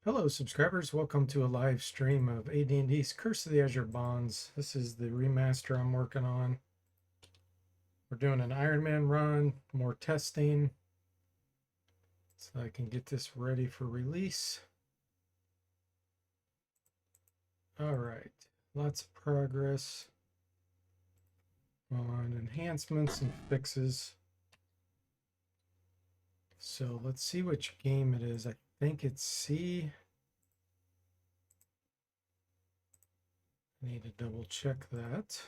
Hello, subscribers. Welcome to a live stream of AD&D's Curse of the Azure Bonds. This is the remaster I'm working on. We're doing an Iron Man run, more testing, so I can get this ready for release. All right, lots of progress on enhancements and fixes. So let's see which game it is. I think it's C. I need to double check that.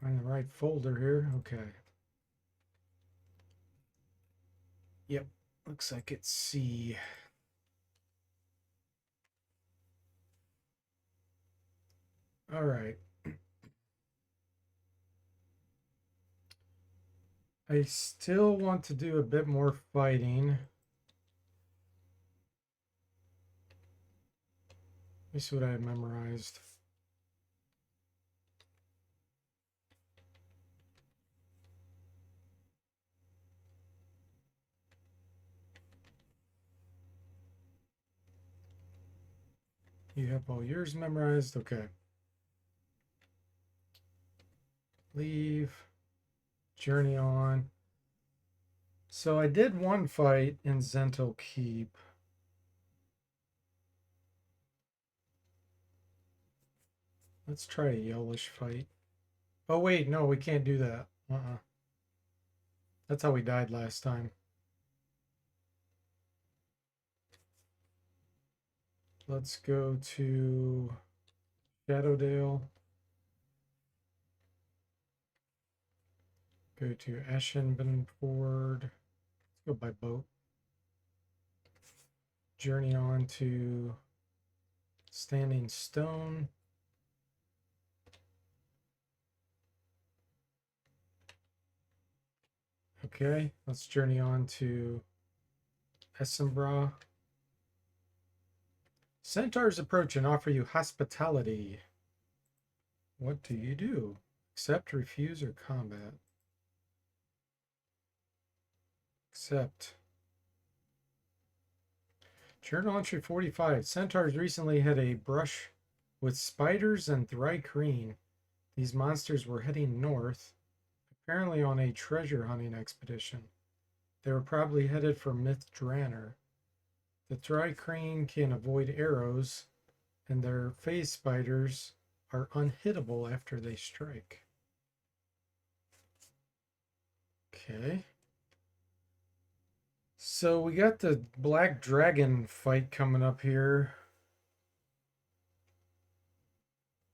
Find the right folder here. Okay. Yep, looks like it's C. All right. I still want to do a bit more fighting. Let me see what I have memorized. You have all yours memorized? Okay. Leave. Journey on. So I did one fight in Zento Keep. Let's try a yellowish fight. Oh wait, no, we can't do that. That's how we died last time. Let's go to Shadowdale. Go to Ashenbenford. Let's go by boat. Journey on to Standing Stone. Okay, let's journey on to Essenbra. Centaurs approach and offer you hospitality. What do you do? Accept, refuse, or combat? Accept. Journal entry 45. Centaurs recently had a brush with spiders and thri-kreen. These monsters were heading north, apparently on a treasure hunting expedition. They were probably headed for Myth Draenor. The thri-kreen can avoid arrows, and their phase spiders are unhittable after they strike. Okay. So we got the Black Dragon fight coming up here.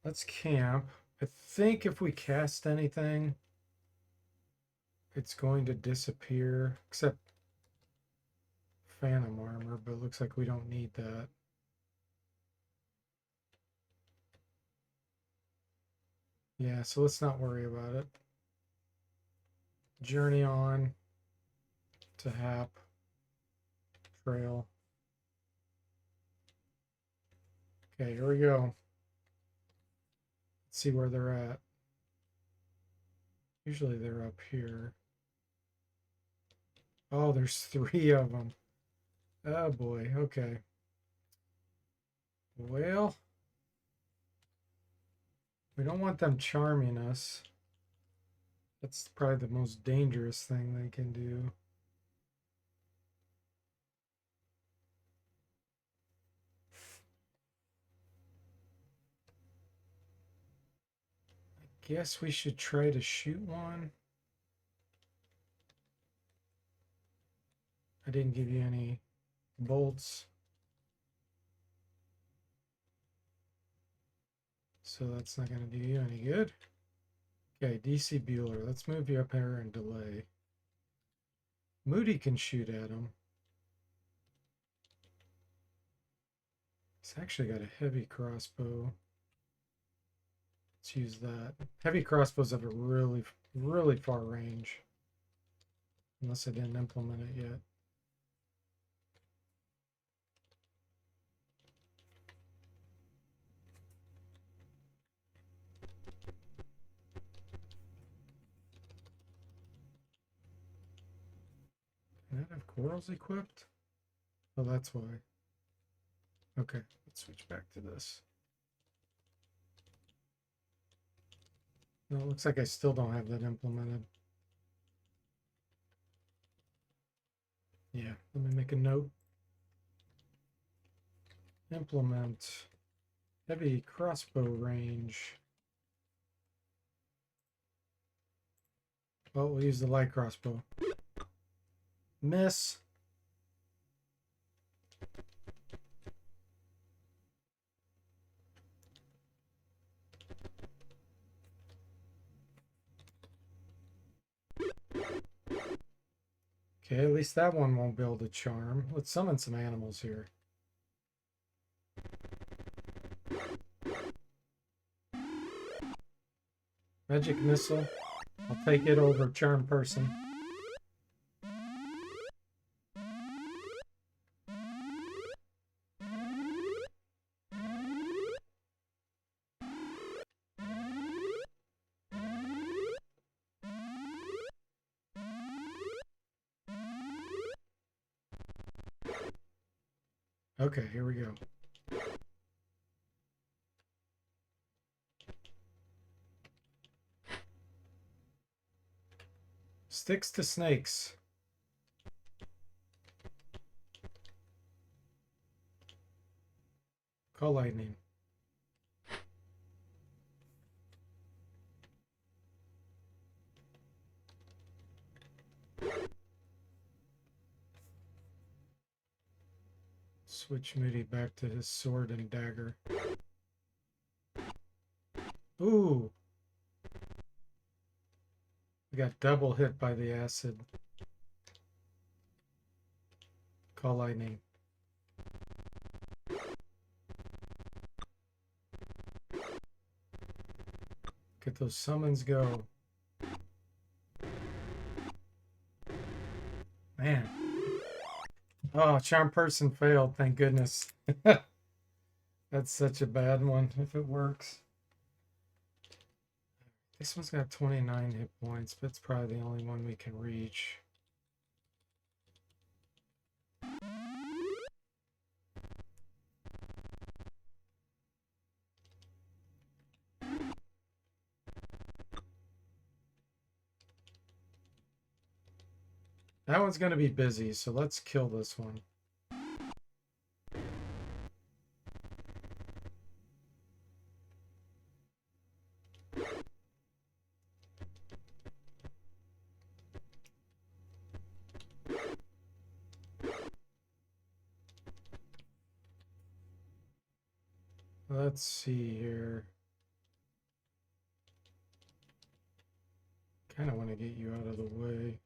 Let's camp. I think if we cast anything, it's going to disappear, except Phantom Armor, but it looks like we don't need that. Yeah, so let's not worry about it. Journey on to Hap Trail. Okay, here we go. Let's see where they're at. Usually they're up here. Oh, there's 3 of them. Oh boy, okay. Well, we don't want them charming us. That's probably the most dangerous thing they can do. I guess we should try to shoot one. I didn't give you any bolts, so that's not going to do you any good. Okay, DC Bueller. Let's move you up here and delay. Moody can shoot at him. He's actually got a heavy crossbow. Let's use that. Heavy crossbows have a really far range. Unless I didn't implement it yet. not have corals equipped? Oh, that's why. Okay, let's switch back to this. No, it looks like I still don't have that implemented. Yeah, let me make a note. Implement heavy crossbow range. Well, we'll use the light crossbow. Miss. Okay, at least that one won't build a charm. Let's summon some animals here. Magic missile. I'll take it over charm person. Okay, here we go. Sticks to snakes. Call lightning. Switch Moody back to his sword and dagger. Ooh! We got double hit by the acid. Call lightning. Get those summons go. Man. Oh, charm person failed, thank goodness. That's such a bad one if it works. This one's got 29 hit points, but it's probably the only one we can reach. That one's going to be busy, so let's kill this one. Let's see here. Kind of want to get you out of the way.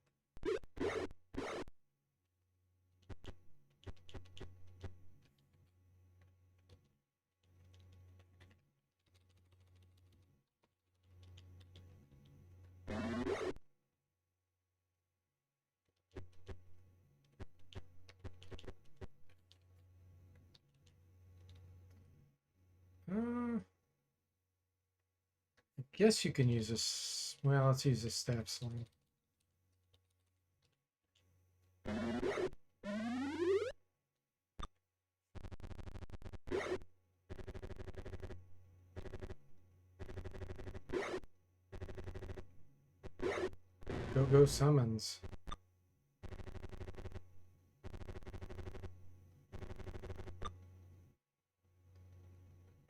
I guess you can use this. Well, let's use a staff sling. Go summons.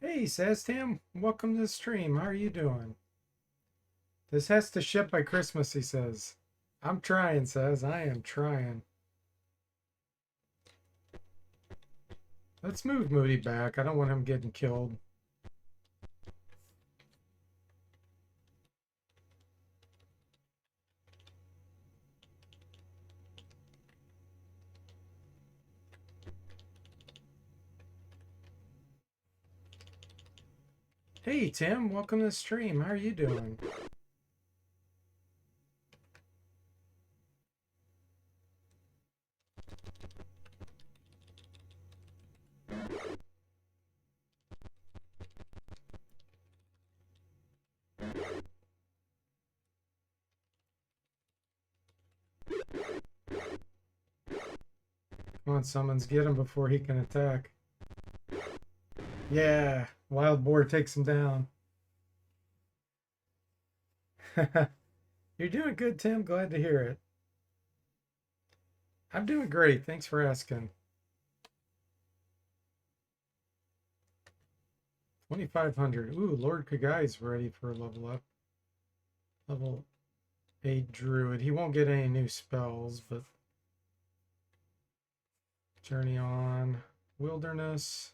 Hey, says Tim. Welcome to the stream. How are you doing? This has to ship by Christmas, he says. I'm trying, says. I am trying. Let's move Moody back. I don't want him getting killed. Hey, Tim. Welcome to the stream. How are you doing? Come on, summons, get him before he can attack. Yeah, wild boar takes him down. You're doing good, Tim. Glad to hear it. I'm doing great. Thanks for asking. 2,500. Ooh, Lord Kagai's ready for a level up. Level 8 Druid. He won't get any new spells, but Journey on. Wilderness.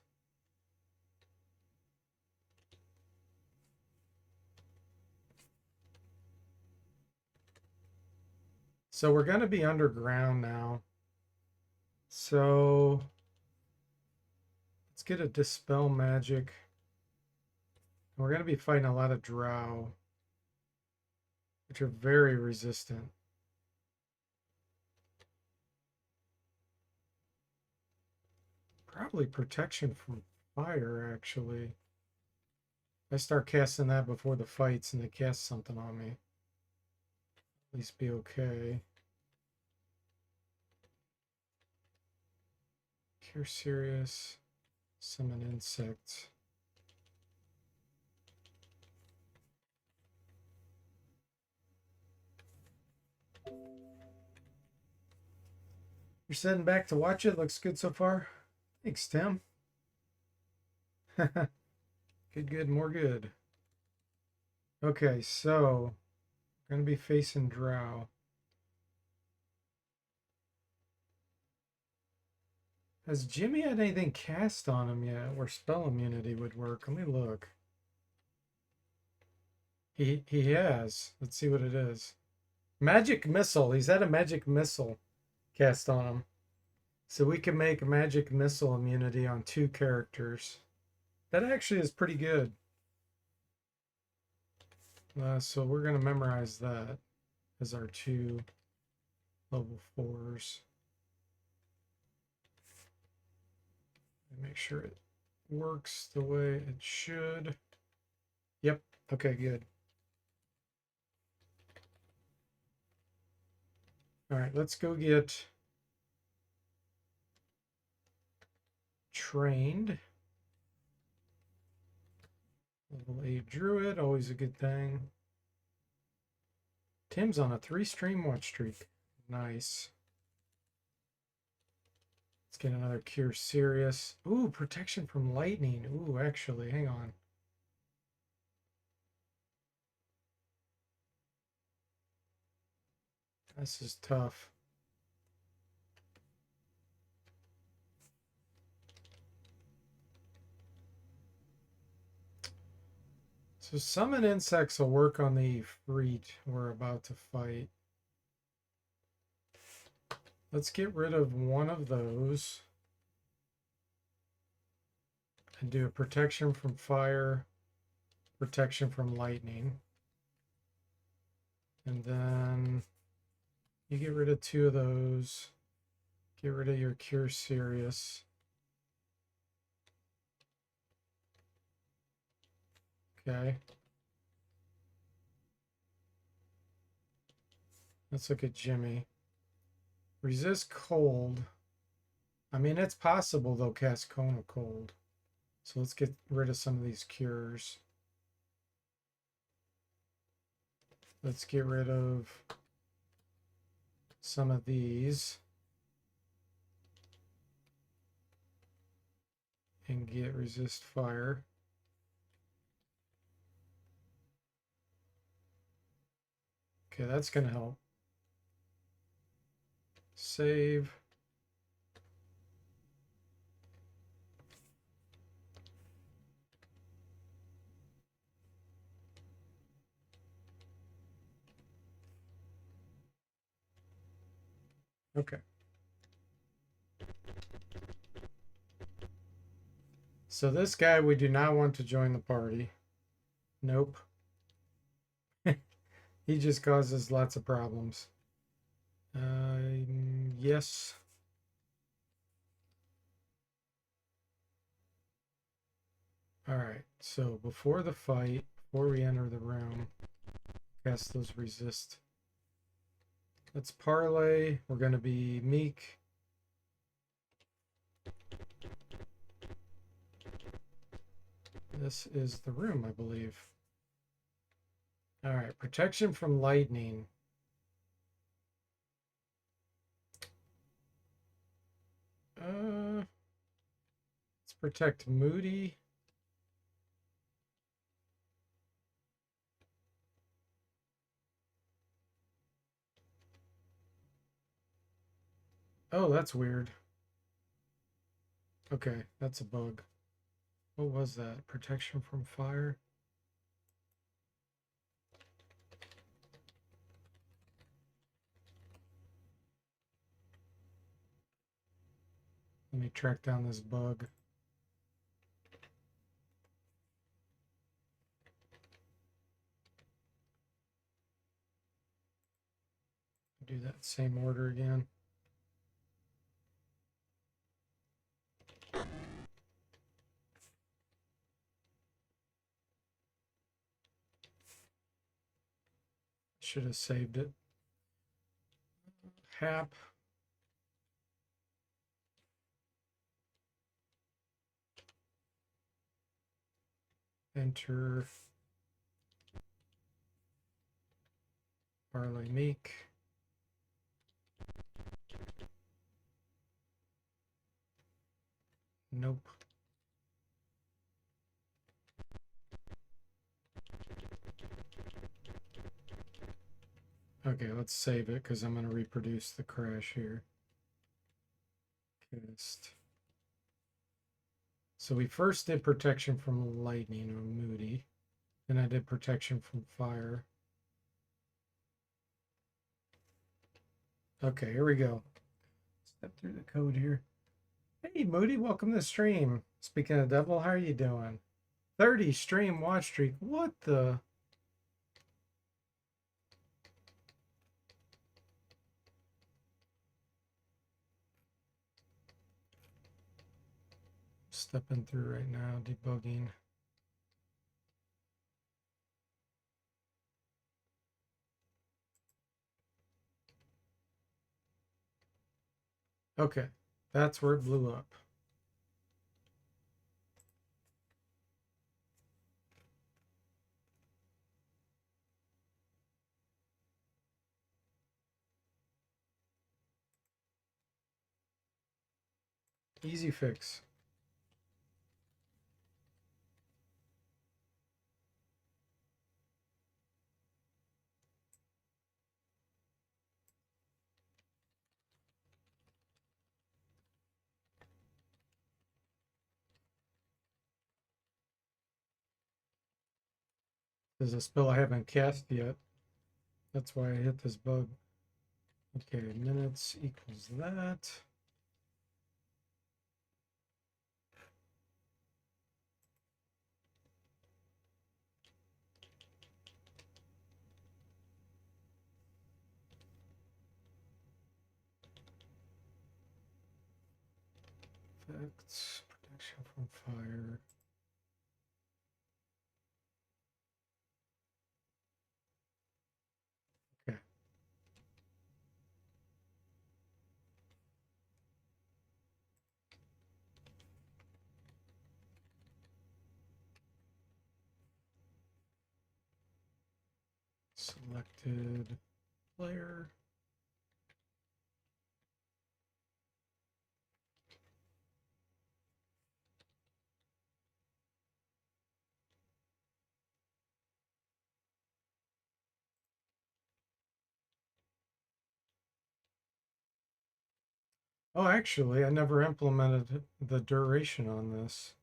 So we're going to be underground now. So let's get a Dispel Magic. We're going to be fighting a lot of Drow, which are very resistant. Probably protection from fire, actually. I start casting that before the fights and they cast something on me. At least be okay. Cure Serious. Summon Insect. You're sitting back to watch it. Looks good so far. Thanks, Tim. Good, more good. Okay, so we're going to be facing Drow. Has Jimmy had anything cast on him yet where spell immunity would work? Let me look. He has. Let's see what it is. Magic Missile. He's had a Magic Missile cast on him. So we can make Magic Missile immunity on 2 characters. That actually is pretty good. So we're going to memorize that as our 2 level 4s. Make sure it works the way it should. Yep. Okay, good. All right, let's go get trained. Level 8 Druid, always a good thing. Tim's on a 3-stream watch streak. Nice. Let's get another Cure Serious. Ooh, protection from lightning. Ooh, actually, hang on. This is tough. So summon insects will work on the Freet we're about to fight. Let's get rid of one of those. And do a protection from fire, protection from lightning. And then you get rid of 2 of those. Get rid of your Cure Serious. Okay. Let's look at Jimmy. Resist cold. I mean, it's possible they'll cast Cone of Cold. So let's get rid of some of these cures. Let's get rid of some of these. And get resist fire. Okay, that's going to help. Save. Okay. So this guy, we do not want to join the party. Nope. He just causes lots of problems. Yes. All right. So before the fight, before we enter the room, cast those resist. Let's parlay. We're going to be meek. This is the room, I believe. All right, protection from lightning. Let's protect Moody. Oh, that's weird. Okay, that's a bug. What was that? Protection from fire? Let me track down this bug. Do that same order again. Should have saved it. Hap. Enter. Barley Meek. Nope. Okay, let's save it because I'm going to reproduce the crash here. Cast. So we first did protection from lightning on Moody. Then I did protection from fire. Okay, here we go. Step through the code here. Hey, Moody, welcome to the stream. Speaking of devil, how are you doing? 30 stream watch streak. What the? Stepping through right now, debugging. Okay, that's where it blew up. Easy fix. There's a spell I haven't cast yet. That's why I hit this bug. Okay, minutes equals that. Effects, protection from fire. Okay. Selected player. Oh, actually, I never implemented the duration on this.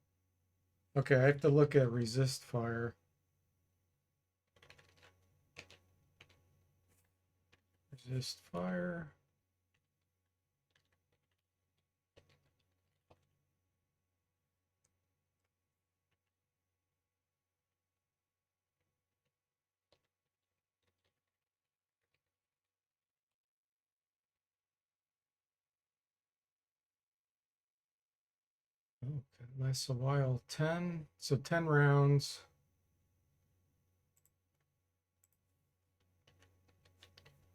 Okay, I have to look at resist fire. Resist fire. Oh, that lasts a while. 10. So 10 rounds.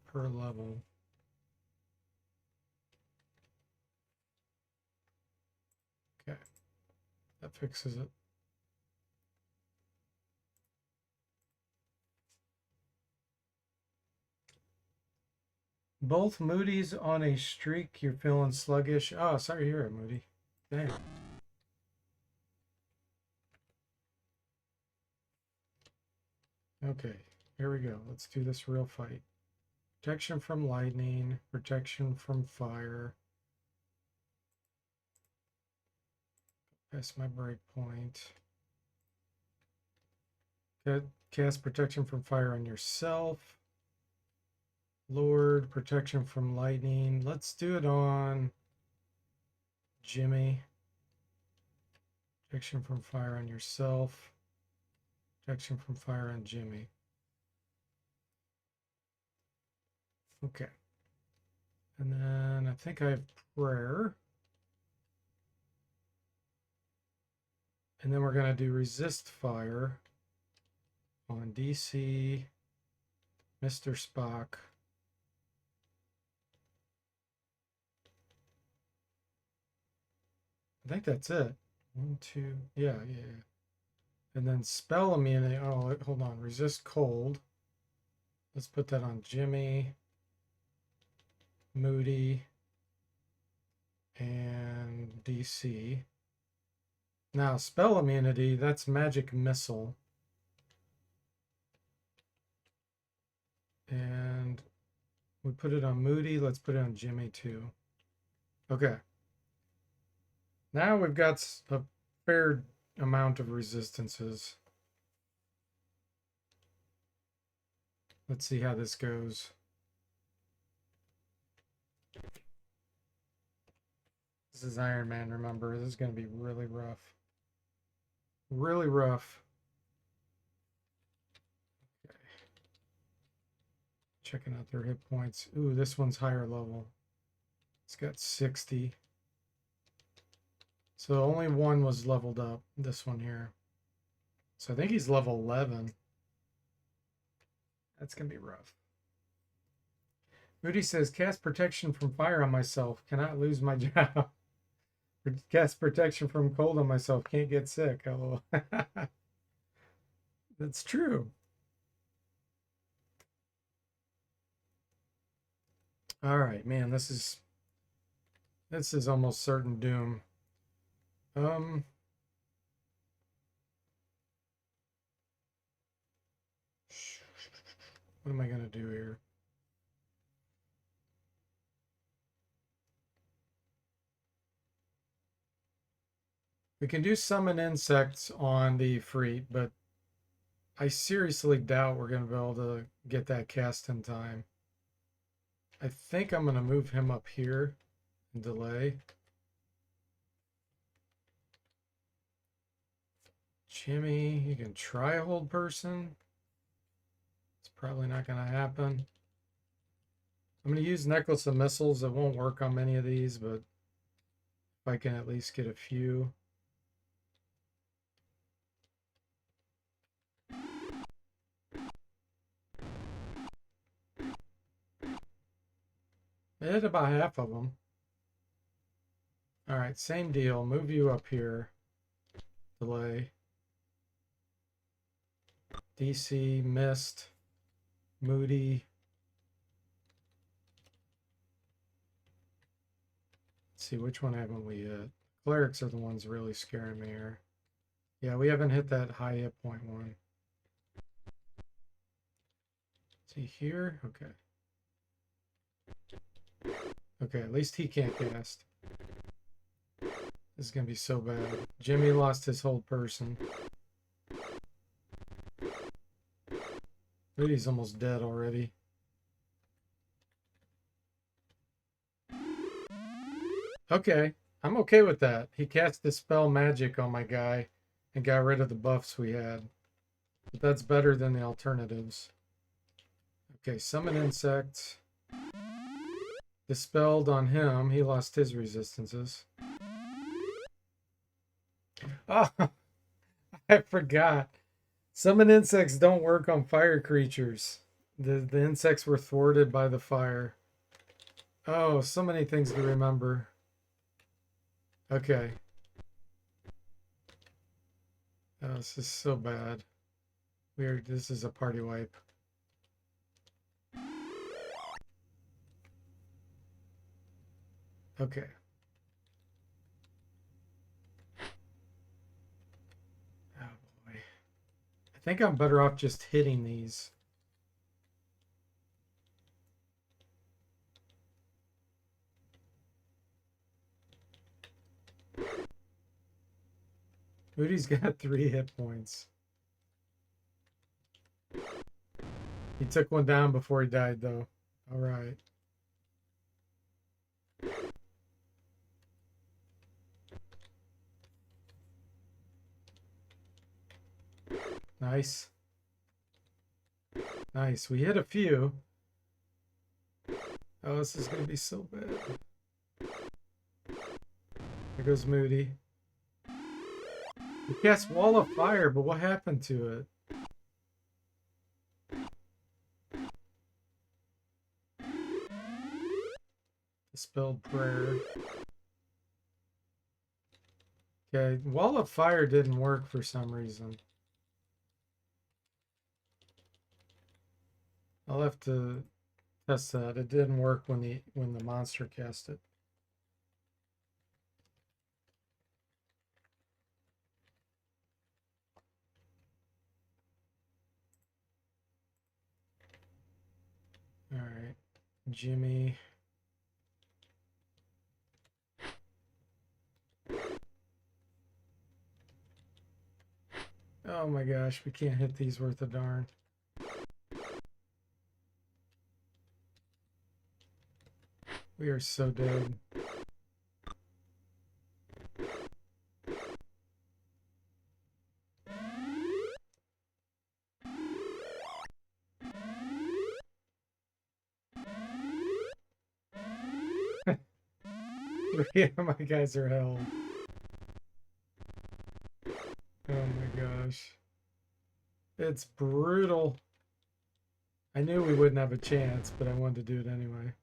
Per level. Okay. That fixes it. Both Moody's on a streak. You're feeling sluggish. Oh, sorry to hear it, Moody. Damn. Okay, here we go. Let's do this real fight. Protection from lightning, protection from fire. That's my breakpoint. Cast protection from fire on yourself. Lord, protection from lightning. Let's do it on Jimmy. Protection from fire on yourself. Protection from fire on Jimmy. Okay. And then I think I have prayer. And then we're going to do resist fire on DC, Mr. Spock. I think that's it. 1, 2, yeah. And then spell immunity. Oh, hold on. Resist cold. Let's put that on Jimmy, Moody, and DC. Now, spell immunity, that's magic missile. And we put it on Moody. Let's put it on Jimmy too. Okay. Now we've got a fair amount of resistances. Let's see how this goes. This is Iron Man, remember. This is going to be really rough. Really rough. Okay. Checking out their hit points. Ooh, this one's higher level. It's got 60. So only one was leveled up, this one here. So I think he's level 11. That's going to be rough. Moody says, cast protection from fire on myself. Cannot lose my job. Cast protection from cold on myself. Can't get sick. Hello. That's true. All right, man. This is almost certain doom. What am I gonna do here? We can do summon insects on the Freet, but I seriously doubt we're gonna be able to get that cast in time. I think I'm gonna move him up here and delay. Jimmy, you can try hold person. It's probably not going to happen. I'm going to use Necklace of Missiles. It won't work on many of these, but if I can at least get a few. I hit about half of them. All right, same deal. Move you up here. Delay. DC, Mist, Moody. Let's see, which one haven't we hit? Clerics are the ones really scaring me here. Yeah, we haven't hit that high hit point one. See here? Okay. Okay, at least he can't cast. This is going to be so bad. Jimmy lost his whole person. Moody's almost dead already. Okay, I'm okay with that. He cast Dispel Magic on my guy and got rid of the buffs we had. But that's better than the alternatives. Okay, Summon Insect. Dispelled on him. He lost his resistances. Oh, I forgot. Summon insects don't work on fire creatures. The insects were thwarted by the fire. Oh, so many things to remember. Okay. Oh, this is so bad. Weird. This is a party wipe. Okay. Oh boy. I think I'm better off just hitting these. Moody's got 3 hit points. He took one down before he died, though. All right. Nice. Nice. We hit a few. Oh, this is going to be so bad. There goes Moody. He cast Wall of Fire, but what happened to it? Dispelled Prayer. Okay, Wall of Fire didn't work for some reason. I'll have to test that. It didn't work when the monster cast it. All right, Jimmy. Oh my gosh, we can't hit these worth a darn. We are so dead. Three of my guys are held. Oh my gosh. It's brutal. I knew we wouldn't have a chance, but I wanted to do it anyway.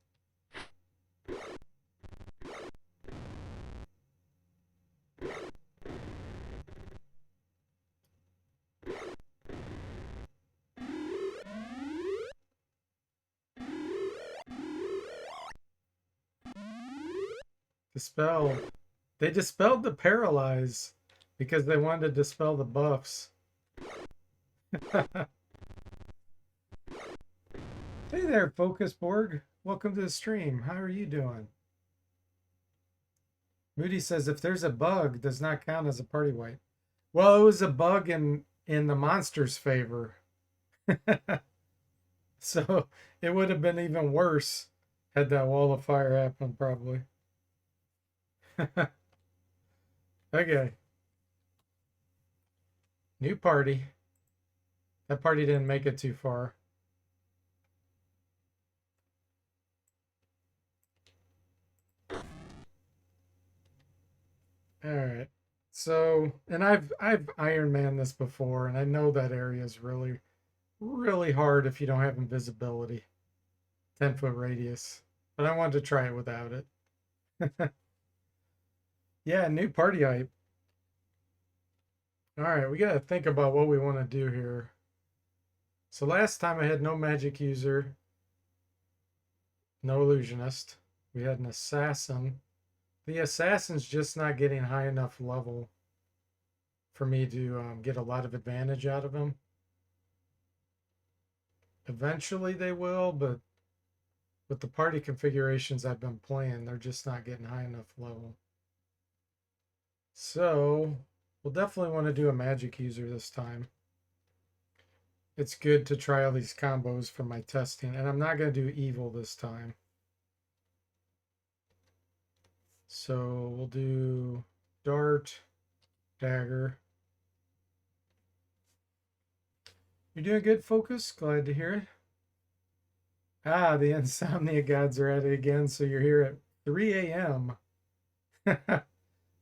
Dispelled. They dispelled the paralyze because they wanted to dispel the buffs. Hey there, Focus Borg. Welcome to the stream. How are you doing? Moody says if there's a bug, does not count as a party wipe. Well, it was a bug in the monster's favor. So it would have been even worse had that wall of fire happened, probably. Okay. New party. That party didn't make it too far. All right. So, and I've Iron Man this before, and I know that area is really, really hard if you don't have invisibility. 10-foot radius. But I wanted to try it without it. Yeah, new party hype. All right, we got to think about what we want to do here. So last time I had no magic user, no illusionist. We had an assassin. The assassin's just not getting high enough level for me to get a lot of advantage out of him. Eventually they will, but with the party configurations I've been playing, they're just not getting high enough level. So we'll definitely want to do a magic user this time. It's good to try all these combos for my testing, and I'm not going to do evil this time. So we'll do dart, dagger. You're doing good, Focus. Glad to hear it. Ah, the insomnia gods are at it again. So you're here at 3 a.m.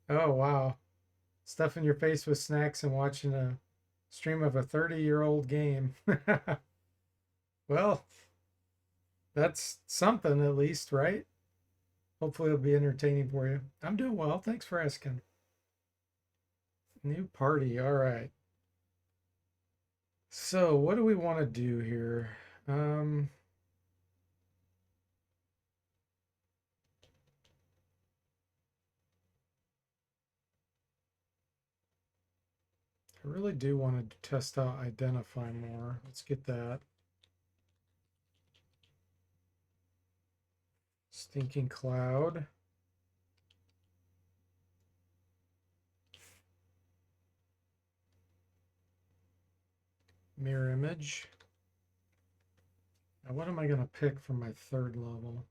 Oh, wow. Stuffing your face with snacks and watching a stream of a 30-year-old game. Well, that's something at least, right? Hopefully it'll be entertaining for you. I'm doing well. Thanks for asking. New party. All right. So what do we want to do here? really do want to test out identify more. Let's get that. Stinking cloud. Mirror image. Now what am I going to pick for my third level?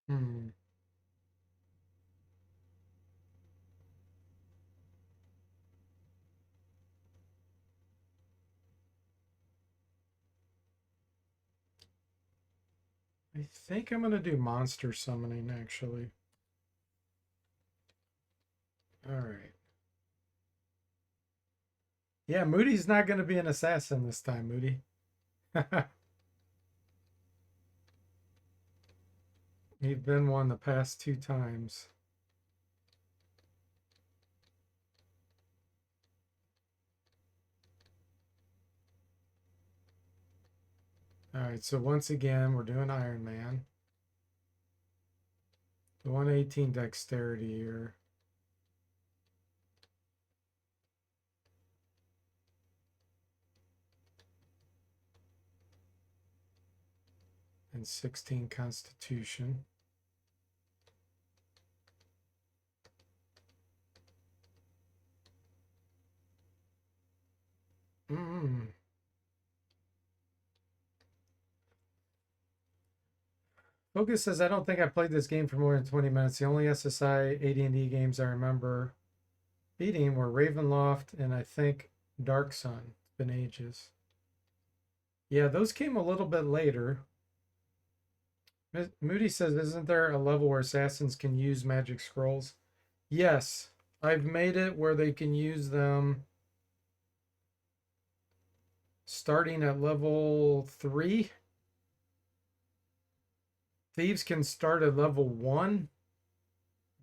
Hmm. I think I'm going to do monster summoning, actually. All right. Yeah, Moody's not going to be an assassin this time, Moody. You've been one the past 2 times. All right, so once again, we're doing Iron Man. The 118 dexterity here. And 16 constitution. Focus says, I don't think I played this game for more than 20 minutes. The only SSI AD&D games I remember beating were Ravenloft and I think Dark Sun. It's been ages. Yeah, those came a little bit later. Moody says, isn't there a level where assassins can use magic scrolls? Yes, I've made it where they can use them starting at level 3. Thieves can start at level 1,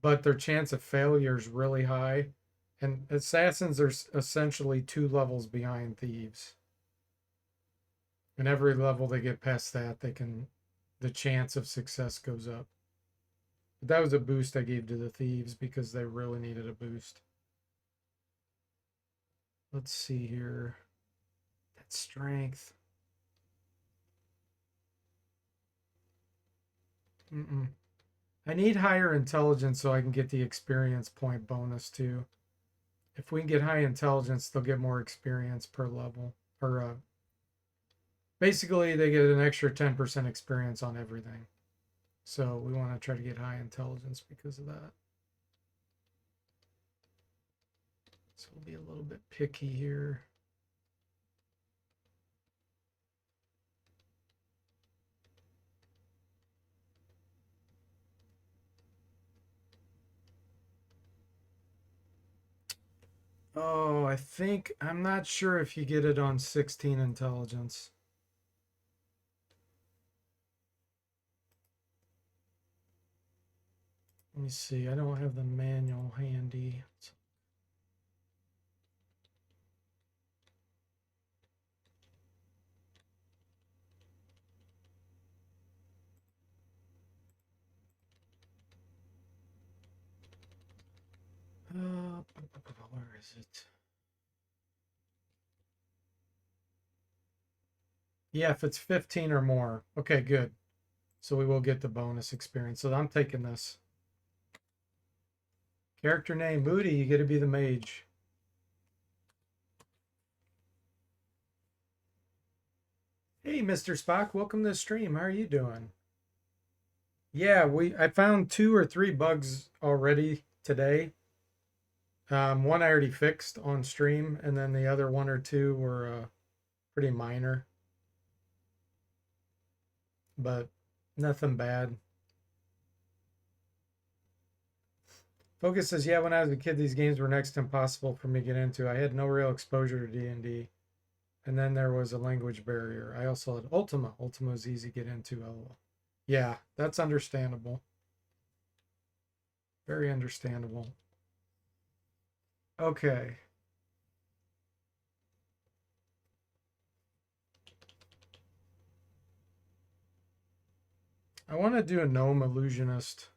but their chance of failure is really high. And assassins are essentially 2 levels behind thieves. And every level they get past that, the chance of success goes up. But that was a boost I gave to the thieves because they really needed a boost. Let's see here. That strength. I need higher intelligence so I can get the experience point bonus too. If we can get high intelligence, they'll get more experience per level. Or basically, they get an extra 10% experience on everything. So we want to try to get high intelligence because of that. So we'll be a little bit picky here. Oh, I'm not sure if you get it on 16 intelligence. Let me see. I don't have the manual handy. Where is it? Yeah, if it's 15 or more. Okay, good. So we will get the bonus experience. So I'm taking this. Character name, Moody, you get to be the mage. Hey, Mr. Spock, welcome to the stream. How are you doing? Yeah, I found 2 or 3 bugs already today. One I already fixed on stream, and then the other 1 or 2 were pretty minor. But nothing bad. Focus says, yeah, when I was a kid, these games were next to impossible for me to get into. I had no real exposure to D&D. And then there was a language barrier. I also had Ultima. Ultima was easy to get into. LOL. Yeah, that's understandable. Very understandable. Okay. I want to do a gnome illusionist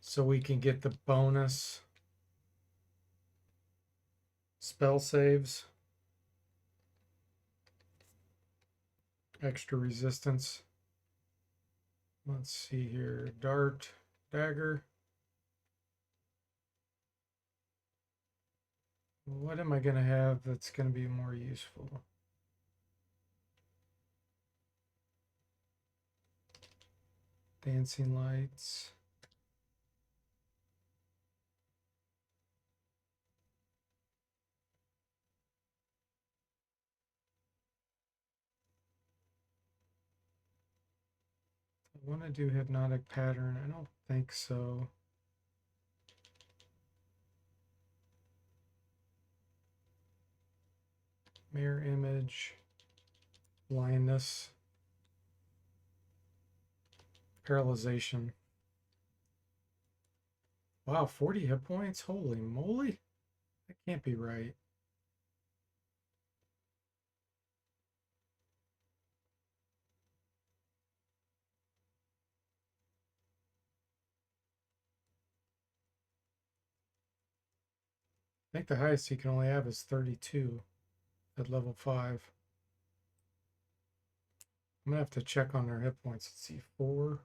so we can get the bonus spell saves, extra resistance. Let's see here. Dart, dagger. What am I going to have that's going to be more useful? Dancing lights. I want to do hypnotic pattern. I don't think so. Mirror image. Blindness. Paralyzation. Wow, 40 hit points? Holy moly. That can't be right. I think the highest he can only have is 32 at level 5. I'm going to have to check on their hit points. Let's see, 4,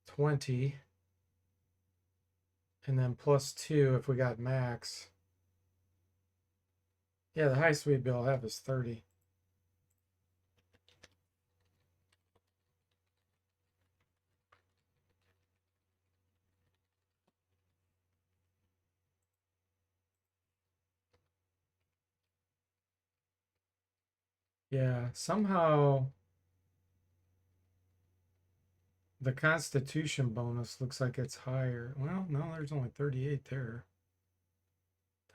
20, and then plus 2 if we got max. Yeah, the highest we'd be able to have is 30. Yeah, somehow the Constitution bonus looks like it's higher. Well, no, there's only 38 there.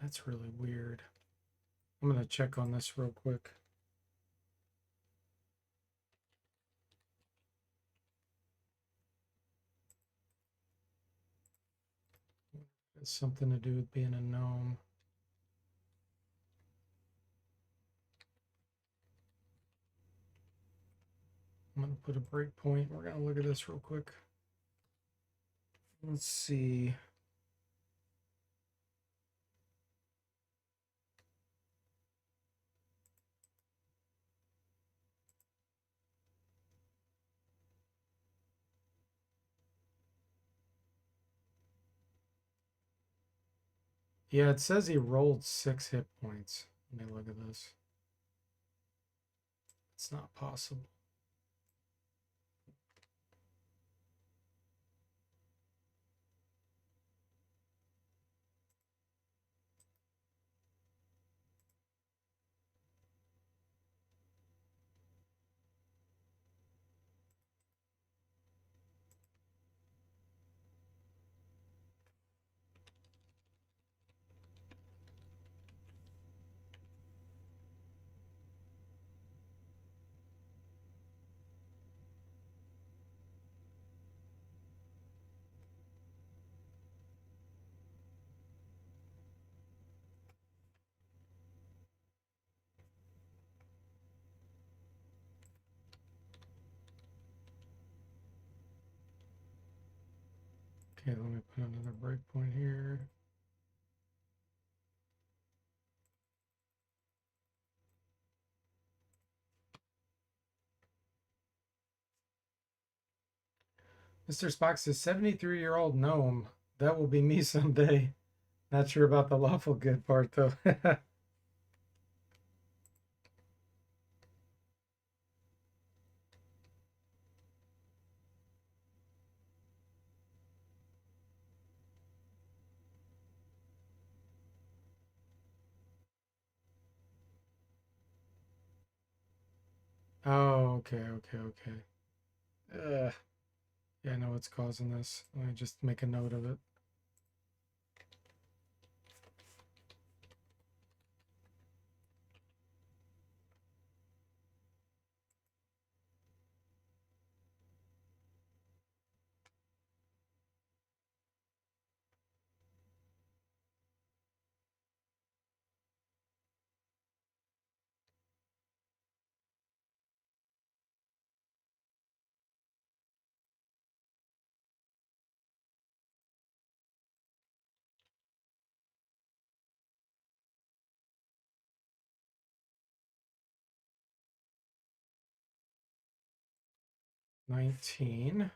That's really weird. I'm going to check on this real quick. It's something to do with being a gnome. I'm going to put a breakpoint. We're going to look at this real quick. Let's see. Yeah, it says he rolled 6 hit points. Let me look at this. It's not possible. Okay, let me put another breakpoint here. Mr. Spock says 73-year-old gnome. That will be me someday. Not sure about the lawful good part though. Oh, okay, okay, okay. Yeah, I know what's causing this. Let me just make a note of it. 19.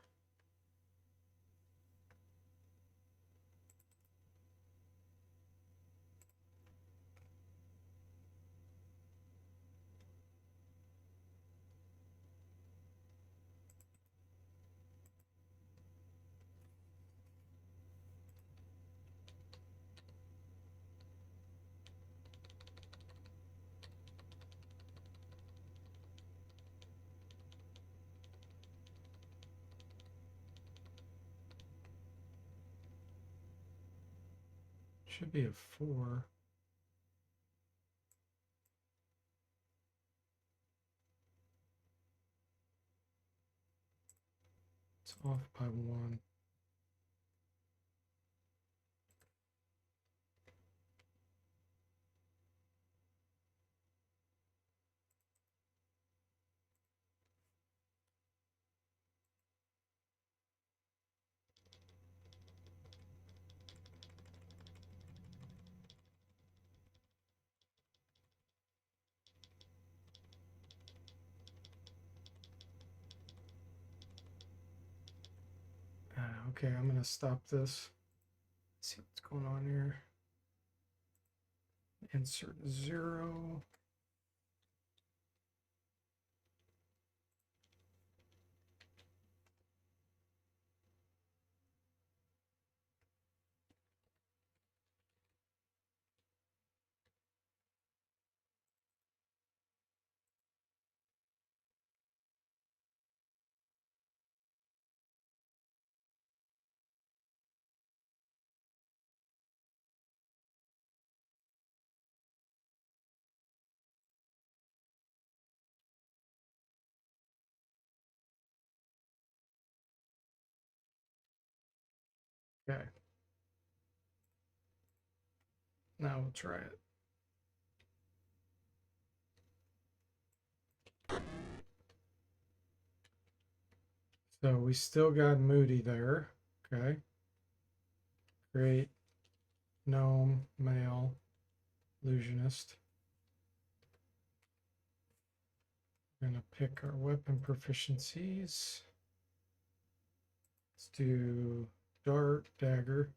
Should be a 4. It's off by 1. Okay, I'm going to stop this. See what's going on here. Insert 0. Okay. Now we'll try it. So we still got Moody there. Okay. Create gnome male illusionist. We're going to pick our weapon proficiencies. Let's do dart, dagger,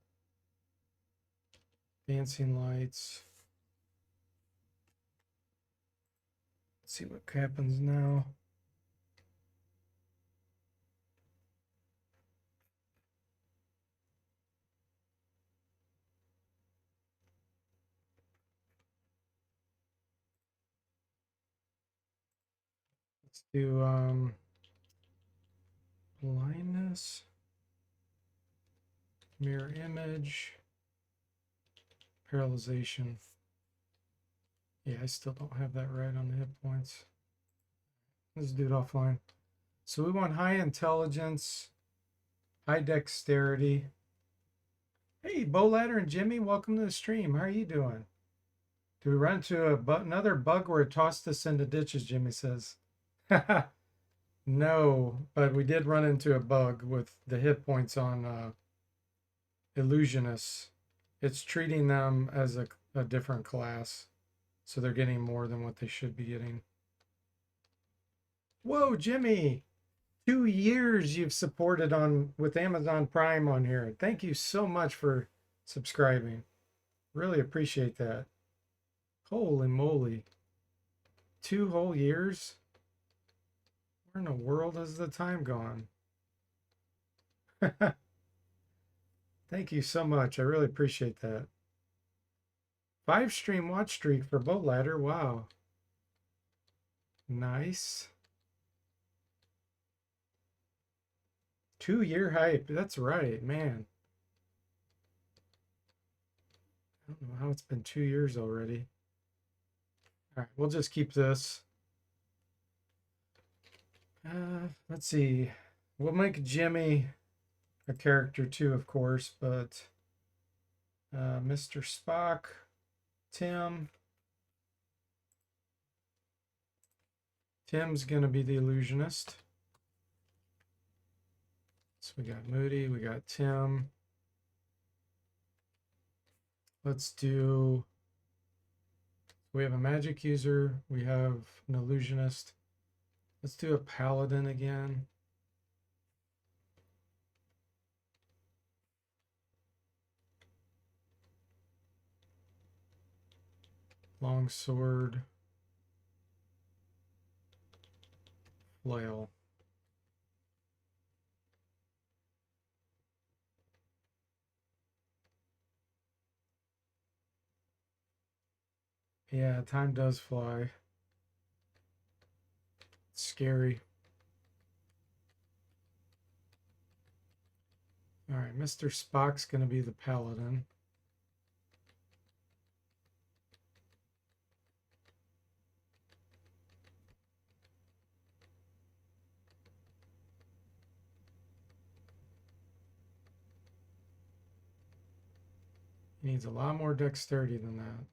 dancing lights. Let's see what happens now. Let's do blindness, mirror image, paralyzation. Yeah, I still don't have that right on the hit points. Let's do it offline. So we want high intelligence, high dexterity. Hey, Bowladder and Jimmy, welcome to the stream. How are you doing? Do we run into another bug where it tossed us into ditches, Jimmy says. No, but we did run into a bug with the hit points on illusionists. It's treating them as a different class. So they're getting more than what they should be getting. Whoa, Jimmy! 2 years you've supported on with Amazon Prime on here. Thank you so much for subscribing. Really appreciate that. Holy moly. 2 whole years? Where in the world has the time gone? Thank you so much. I really appreciate that. 5 stream watch streak for Boat Ladder. Wow. Nice. 2-year hype. That's right, man. I don't know how it's been 2 years already. All right, we'll just keep this. Let's see. We'll make Jimmy a character too, of course, but Mr. Spock, Tim. Tim's going to be the illusionist. So we got Moody, we got Tim. Let's do, we have a magic user, we have an illusionist. Let's do a paladin again. Long sword. Flail. Yeah, time does fly. It's scary. All right, Mr. Spock's going to be the paladin. He needs a lot more dexterity than that.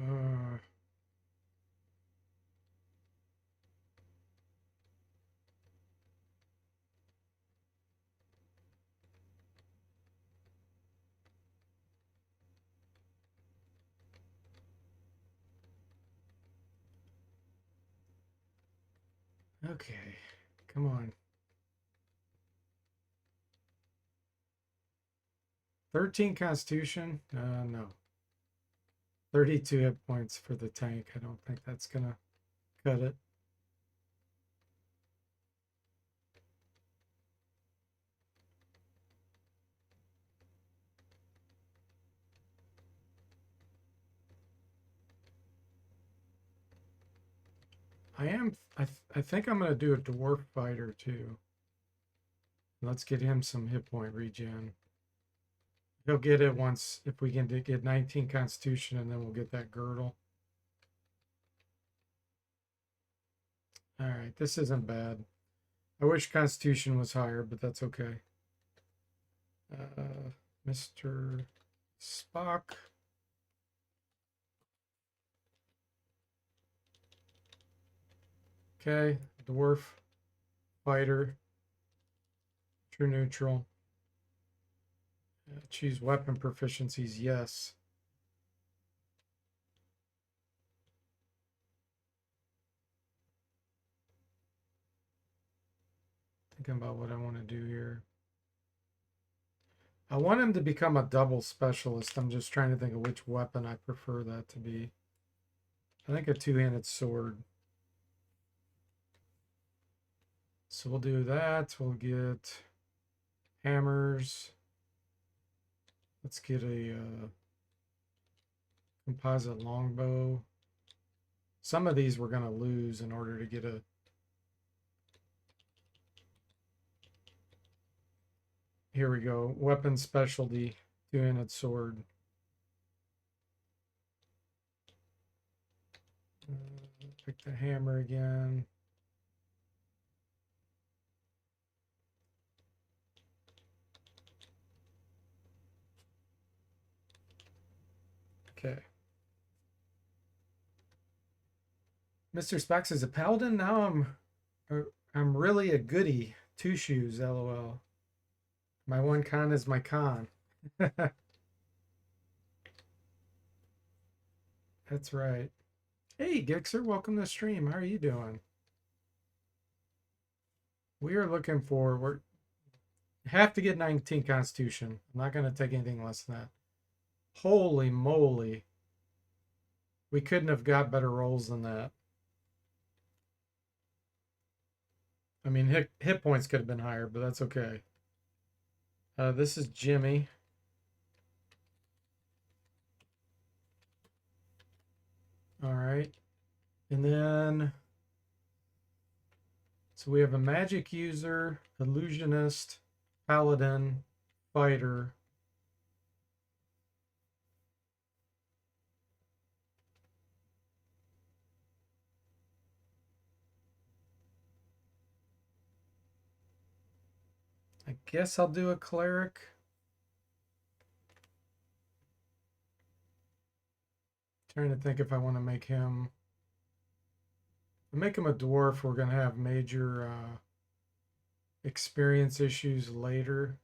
Uh, okay, come on. 13 Constitution? No. 32 hit points for the tank. I don't think that's going to cut it. I think I'm going to do a dwarf fighter too. Let's get him some hit point regen. He'll get it once if we can get 19 Constitution, and then we'll get that girdle. All right, this isn't bad. I wish Constitution was higher, but that's okay. Mr. Spock. Okay, dwarf fighter. True neutral. Choose weapon proficiencies, yes. Thinking about what I want to do here. I want him to become a double specialist. I'm just trying to think of which weapon I prefer that to be. I think a two-handed sword. So we'll do that. We'll get hammers. Let's get a composite longbow. Some of these we're going to lose in order to get a... Here we go. Weapon specialty. Two-handed sword. Pick the hammer again. Okay. Mr. Spock is a paladin. Now I'm really a goody. Two shoes, lol. My one con is my con. That's right. Hey, Gixer, welcome to the stream. How are you doing? We are looking for, we have to get 19 Constitution. I'm not going to take anything less than that. Holy moly. We couldn't have got better rolls than that. I mean, hit points could have been higher, but that's okay. This is Jimmy. All right. And then, so we have a magic user, illusionist, paladin, fighter. I guess I'll do a cleric. Trying to think if I want to make him... If I make him a dwarf, we're going to have major experience issues later.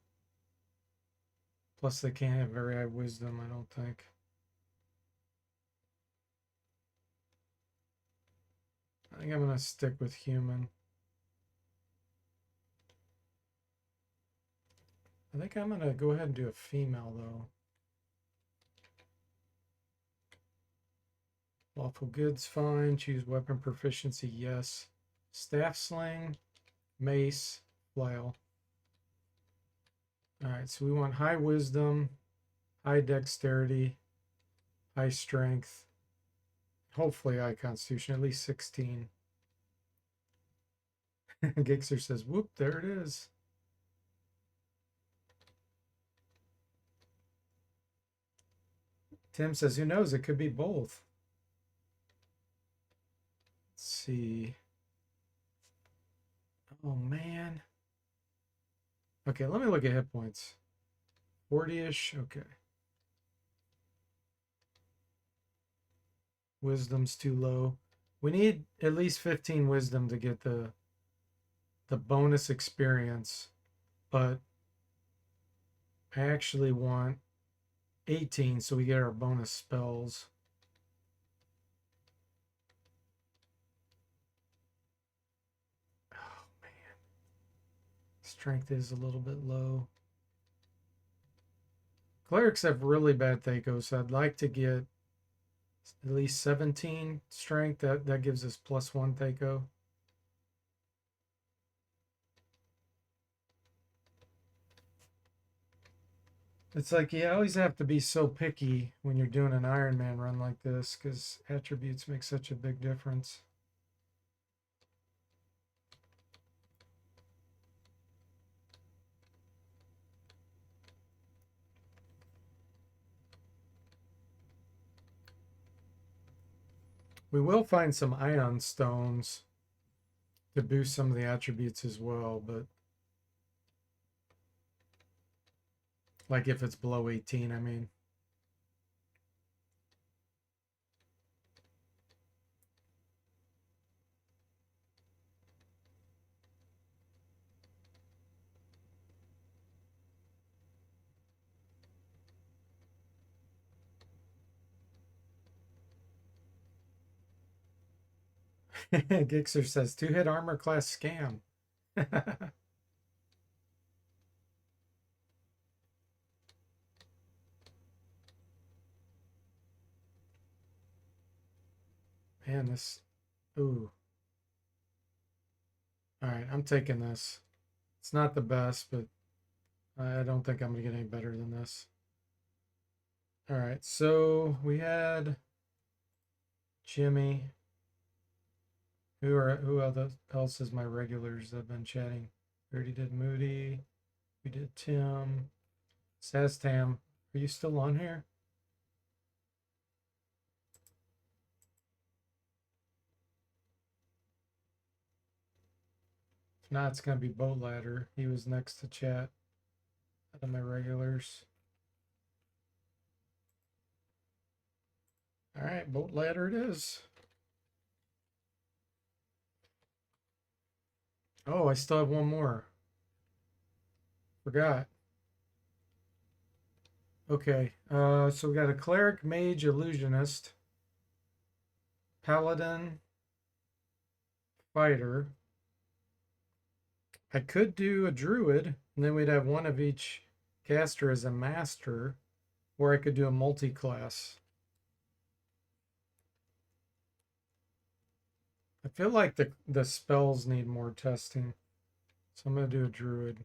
Plus, they can't have very high wisdom, I don't think. I think I'm going to stick with human. I think I'm going to go ahead and do a female, though. Lawful goods, fine. Choose weapon proficiency, yes. Staff sling, mace, flail. All right, so we want high wisdom, high dexterity, high strength, hopefully high constitution, at least 16. Gixer says, whoop, there it is. Tim says, who knows? It could be both. Let's see. Oh, man. Okay, let me look at hit points. 40-ish. Okay. Wisdom's too low. We need at least 15 wisdom to get the bonus experience, but I actually want 18 so we get our bonus spells. Oh man. Strength is a little bit low. Clerics have really bad Thaco, so I'd like to get at least 17 strength. That gives us +1 Thaco. It's like you always have to be so picky when you're doing an Iron Man run like this because attributes make such a big difference. We will find some ion stones to boost some of the attributes as well, but like if it's below 18, I mean. Gixer says 2-hit armor class scam. Man, this. Ooh. All right, I'm taking this. It's not the best, but I don't think I'm going to get any better than this. All right, so we had Jimmy. Who else is my regulars that have been chatting? We already did Moody. We did Tim. Saztam. Are you still on here? If not, it's going to be Boat Ladder. He was next to chat out of my regulars. All right, Boat Ladder it is. Oh, I still have one more. Forgot. Okay, so we got a Cleric, Mage, Illusionist, Paladin, Fighter. I could do a Druid, and then we'd have one of each caster as a Master, or I could do a multi-class. I feel like the spells need more testing, so I'm going to do a Druid.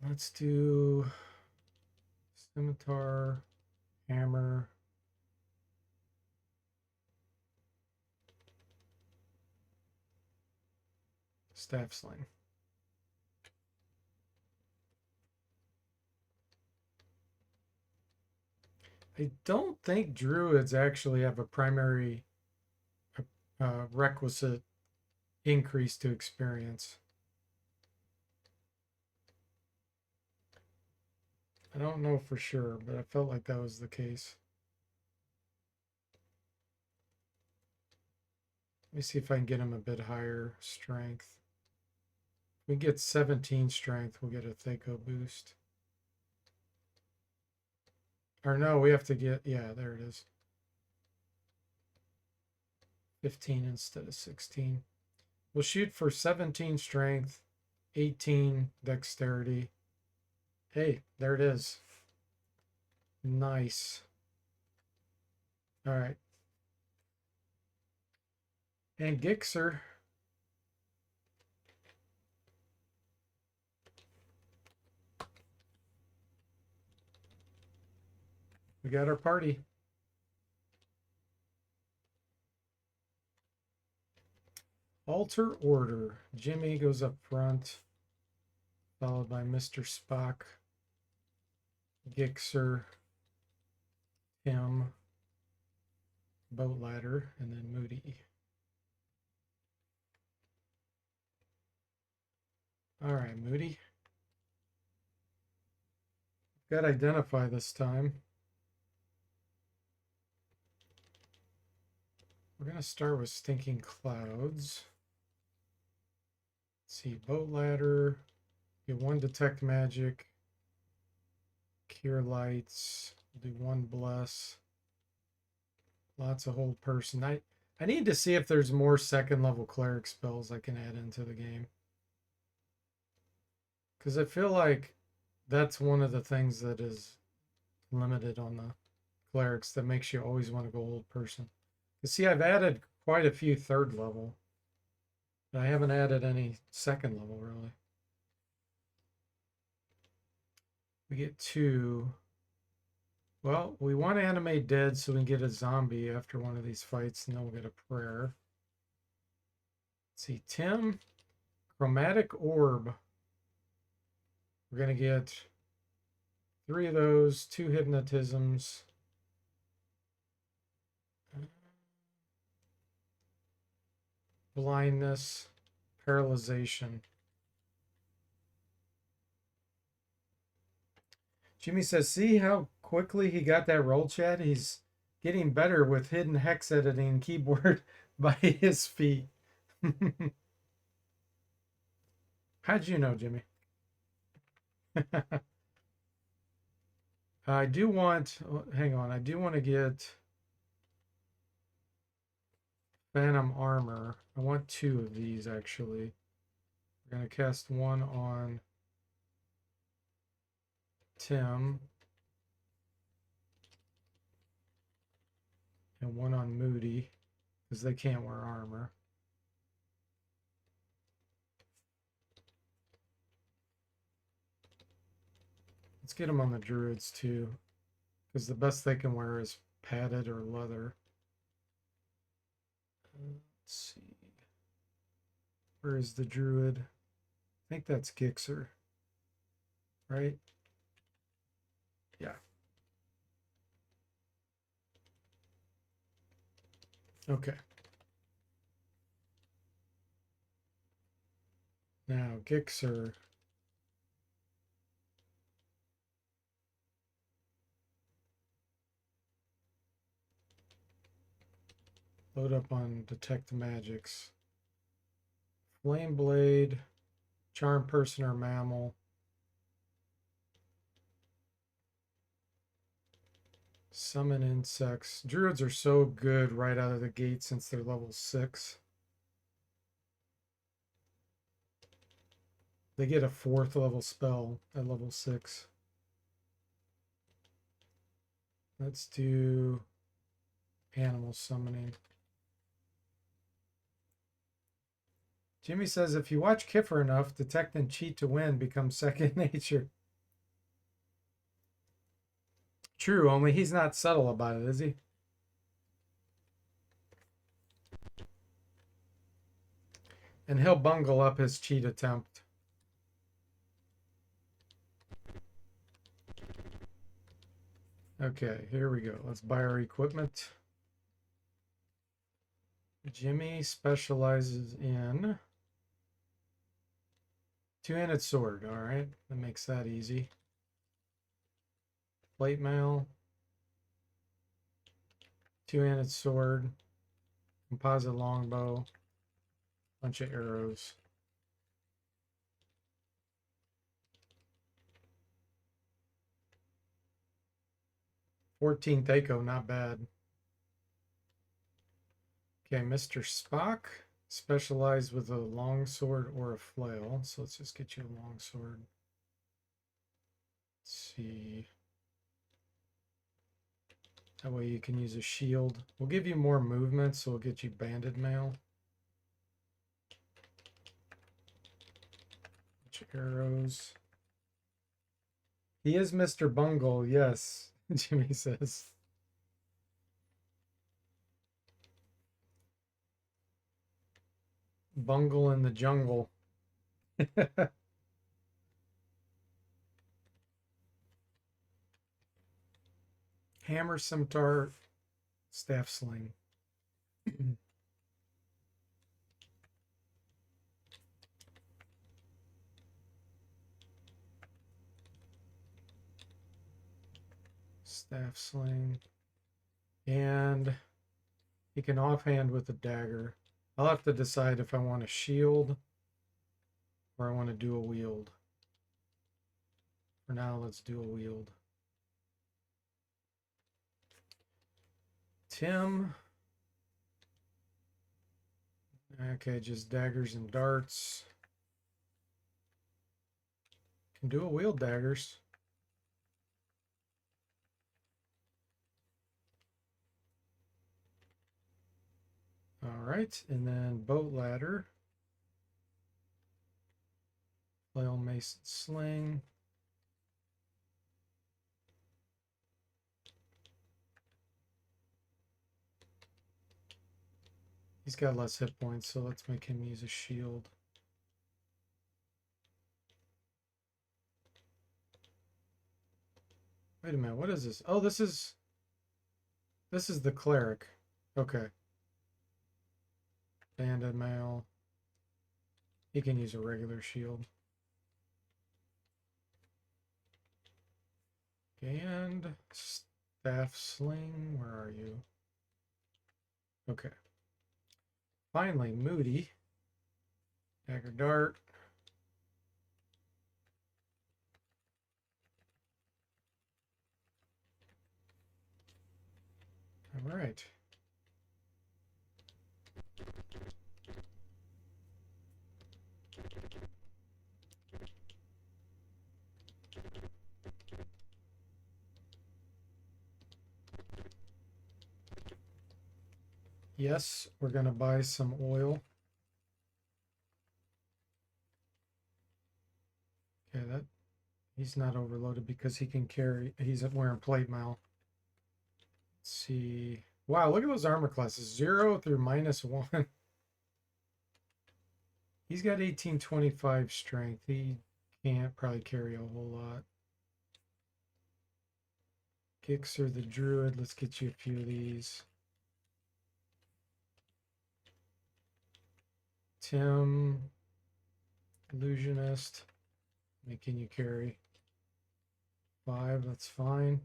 Let's do Scimitar, Hammer, Staff Sling. I don't think Druids actually have a primary requisite increase to experience. I don't know for sure, but I felt like that was the case. Let me see if I can get him a bit higher strength. If we get 17 strength, we'll get a Thaco boost. Or no, we have to get, yeah, there it is. 15 instead of 16. We'll shoot for 17 strength, 18 dexterity. Hey, there it is. Nice. All right. And Gixxer. We got our party. Alter order. Jimmy goes up front, followed by Mr. Spock, Gixxer, Tim, Boat Ladder, and then Moody. All right, Moody. Got identify this time. We're going to start with Stinking Clouds. Let's see, Boat Ladder. Get 1 Detect Magic. Cure Lights. Do 1 Bless. Lots of Hold Person. I need to see if there's more 2nd level cleric spells I can add into the game. Because I feel like that's one of the things that is limited on the clerics that makes you always want to go Hold Person. You see, I've added quite a few 3rd level, but I haven't added any 2nd level, really. We get 2. Well, we want to animate dead so we can get a zombie after one of these fights, and then we'll get a prayer. Let's see, Tim, Chromatic Orb. We're going to get 3 of those, 2 Hypnotisms. Blindness, Paralyzation. Jimmy says, see how quickly he got that roll, Chad? He's getting better with hidden hex editing keyboard by his feet. How'd you know, Jimmy? I do want, hang on, I do want to get Phantom Armor. I want 2 of these, actually. We're going to cast 1 on Tim. And 1 on Moody, because they can't wear armor. Let's get them on the druids too, because the best they can wear is padded or leather. Let's see. Where is the druid? I think that's Gixxer, right? Yeah. Okay. Now Gixxer. Load up on Detect Magics. Flame Blade, Charm Person or Mammal. Summon Insects. Druids are so good right out of the gate since they're level 6. They get a 4th level spell at level 6. Let's do Animal Summoning. Jimmy says, if you watch Kiffer enough, detect and cheat to win becomes second nature. True, only he's not subtle about it, is he? And he'll bungle up his cheat attempt. Okay, here we go. Let's buy our equipment. Jimmy specializes in two-handed sword. All right, that makes that easy. Plate mail. Two-handed sword. composite longbow, bunch of arrows. 14th Echo, not bad. Okay, Mr. Spock, specialized with a longsword or a flail. So let's just get you a longsword. Let's see. That way you can use a shield. We'll give you more movement, so we'll get you banded mail. Bunch of arrows. He is Mr. Bungle, yes, Jimmy says. Bungle in the jungle. Hammer, scimitar, staff sling. Staff sling. And he can offhand with a dagger. I'll have to decide if I want a shield or I want to dual wield. For now, let's dual wield. Tim. Okay, just daggers and darts. Can dual wield daggers. All right, and then boat ladder. Flail, mace, sling. He's got less hit points, so let's make him use a shield. Wait a minute, what is this? Oh, this is the cleric. Okay. Banded mail. He can use a regular shield. And staff sling, where are you? Okay. Finally, Moody. Dagger dart. All right. Yes, we're going to buy some oil. Okay, that he's not overloaded because he can carry, he's wearing plate mail. Let's see. Wow, look at those armor classes. 0 through -1. He's got 1825 strength. He can't probably carry a whole lot. Gixer the Druid. Let's get you a few of these. Tim, Illusionist. Making you carry 5. That's fine.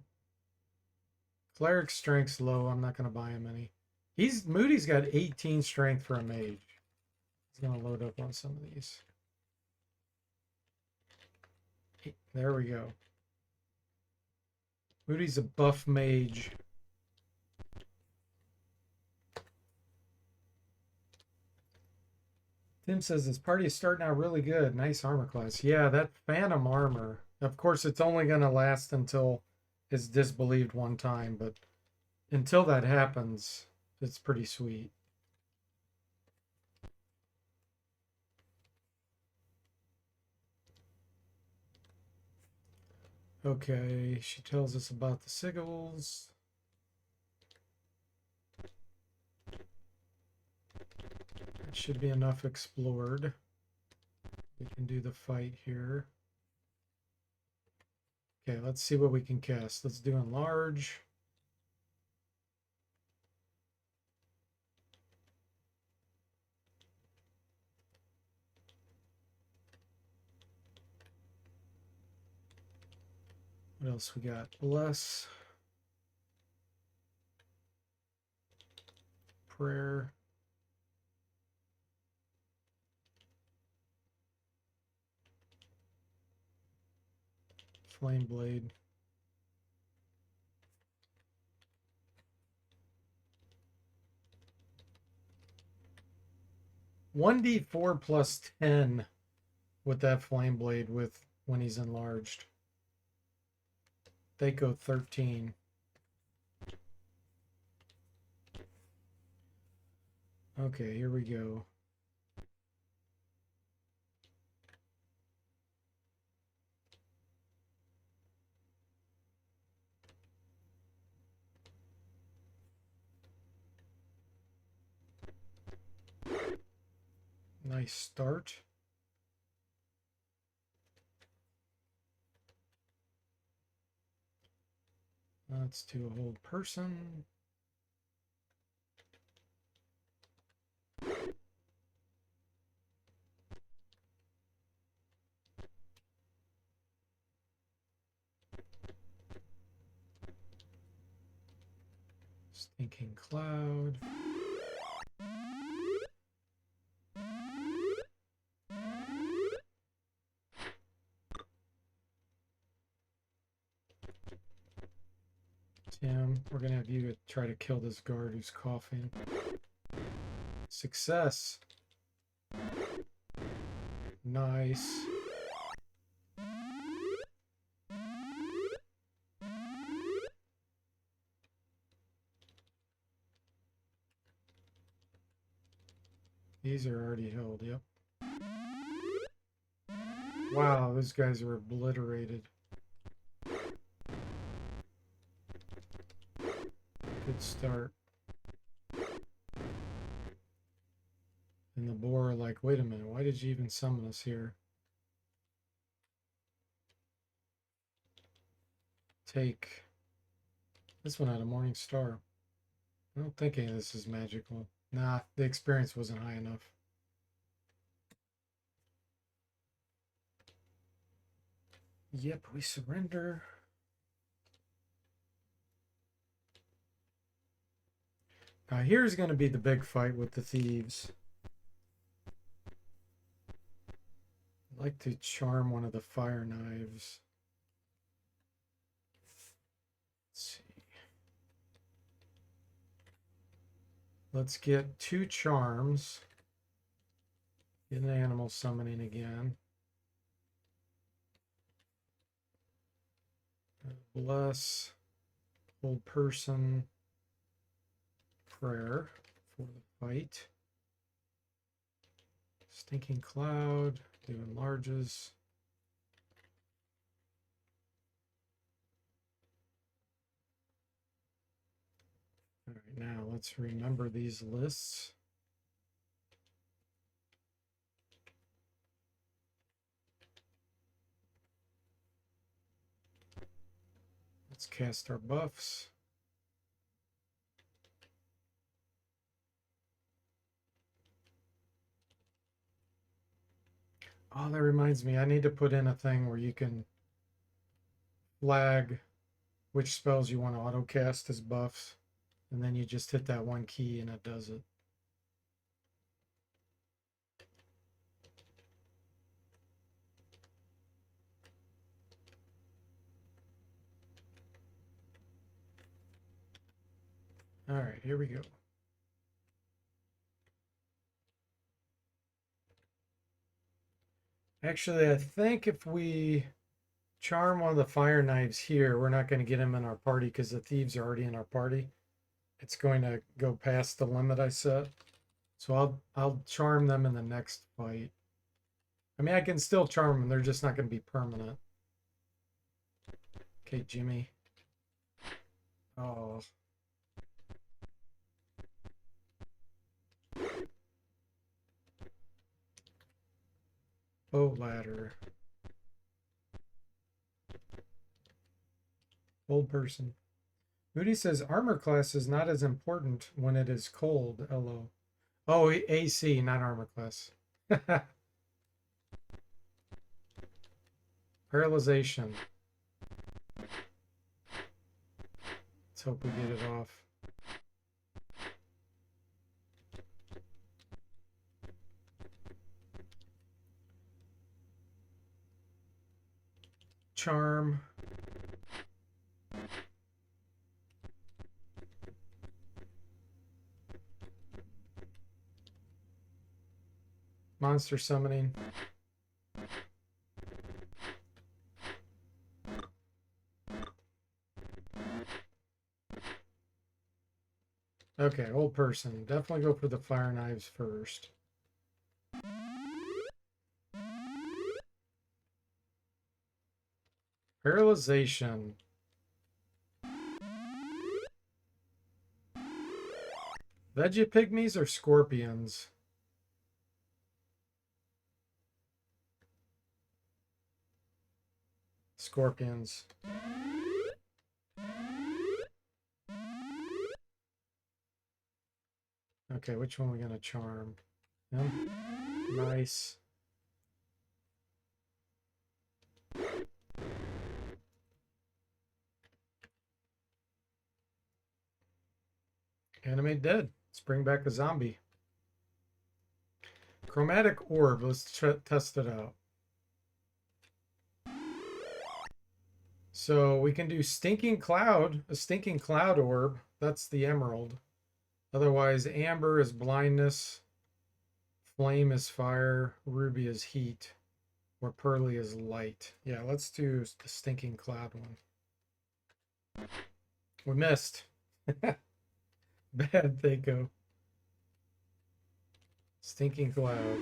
Cleric strength's low. I'm not going to buy him any. Moody's got 18 strength for a mage. He's going to load up on some of these. There we go. Moody's a buff mage. Tim says this party is starting out really good. Nice armor class. Yeah, that phantom armor. Of course, it's only going to last until it's disbelieved one time, but until that happens, it's pretty sweet. Okay, she tells us about the sigils. It should be enough explored. We can do the fight here. Okay, let's see what we can cast. Let's do enlarge. What else we got? Bless. Prayer. flame blade. (1d4 plus 10) with that flame blade with when he's enlarged. They go 13. Okay, here we go. Nice start. Let's do a whole person. Stinking cloud. Tim, we're gonna have you try to kill this guard who's coughing. Success. Nice. These are already held, yep. Wow, those guys are obliterated. Good start. And the boar are like, wait a minute, why did you even summon us here? Take this one out of Morning Star. I don't think any of this is magical. Nah, the experience wasn't high enough. Yep, we surrender. Now here's going to be the big fight with the thieves. I'd like to charm one of the fire knives. Let's see. Let's get 2 charms. Get an animal summoning again. Bless. Hold person. Prayer for the fight. Stinking cloud. Do enlarges. All right, now let's remember these lists. Let's cast our buffs. Oh, that reminds me, I need to put in a thing where you can flag which spells you want to auto cast as buffs, and then you just hit that one key and it does it. All right, here we go. Actually, I think if we charm one of the fire knives here, we're not going to get him in our party because the thieves are already in our party. It's going to go past the limit I set. So I'll charm them in the next fight. I mean, I can still charm them. They're just not going to be permanent. Okay, Jimmy. Oh. Bow ladder. Old person. Moody says armor class is not as important when it is cold. LO. Oh, AC, not armor class. Paralyzation. Let's hope we get it off. Charm. monster summoning. Okay, old person. Definitely go for the fire knives first. Paralyzation. Veggie pygmies or scorpions? Scorpions. Okay, which one are we gonna charm? Him? Nice. Animate dead. Let's bring back a zombie. Chromatic orb. Let's test it out. So we can do stinking cloud, a stinking cloud orb. That's the emerald. Otherwise, amber is blindness, flame is fire, ruby is heat, or pearly is light. Yeah, let's do the stinking cloud one. We missed. Bad Thaco. Stinking cloud.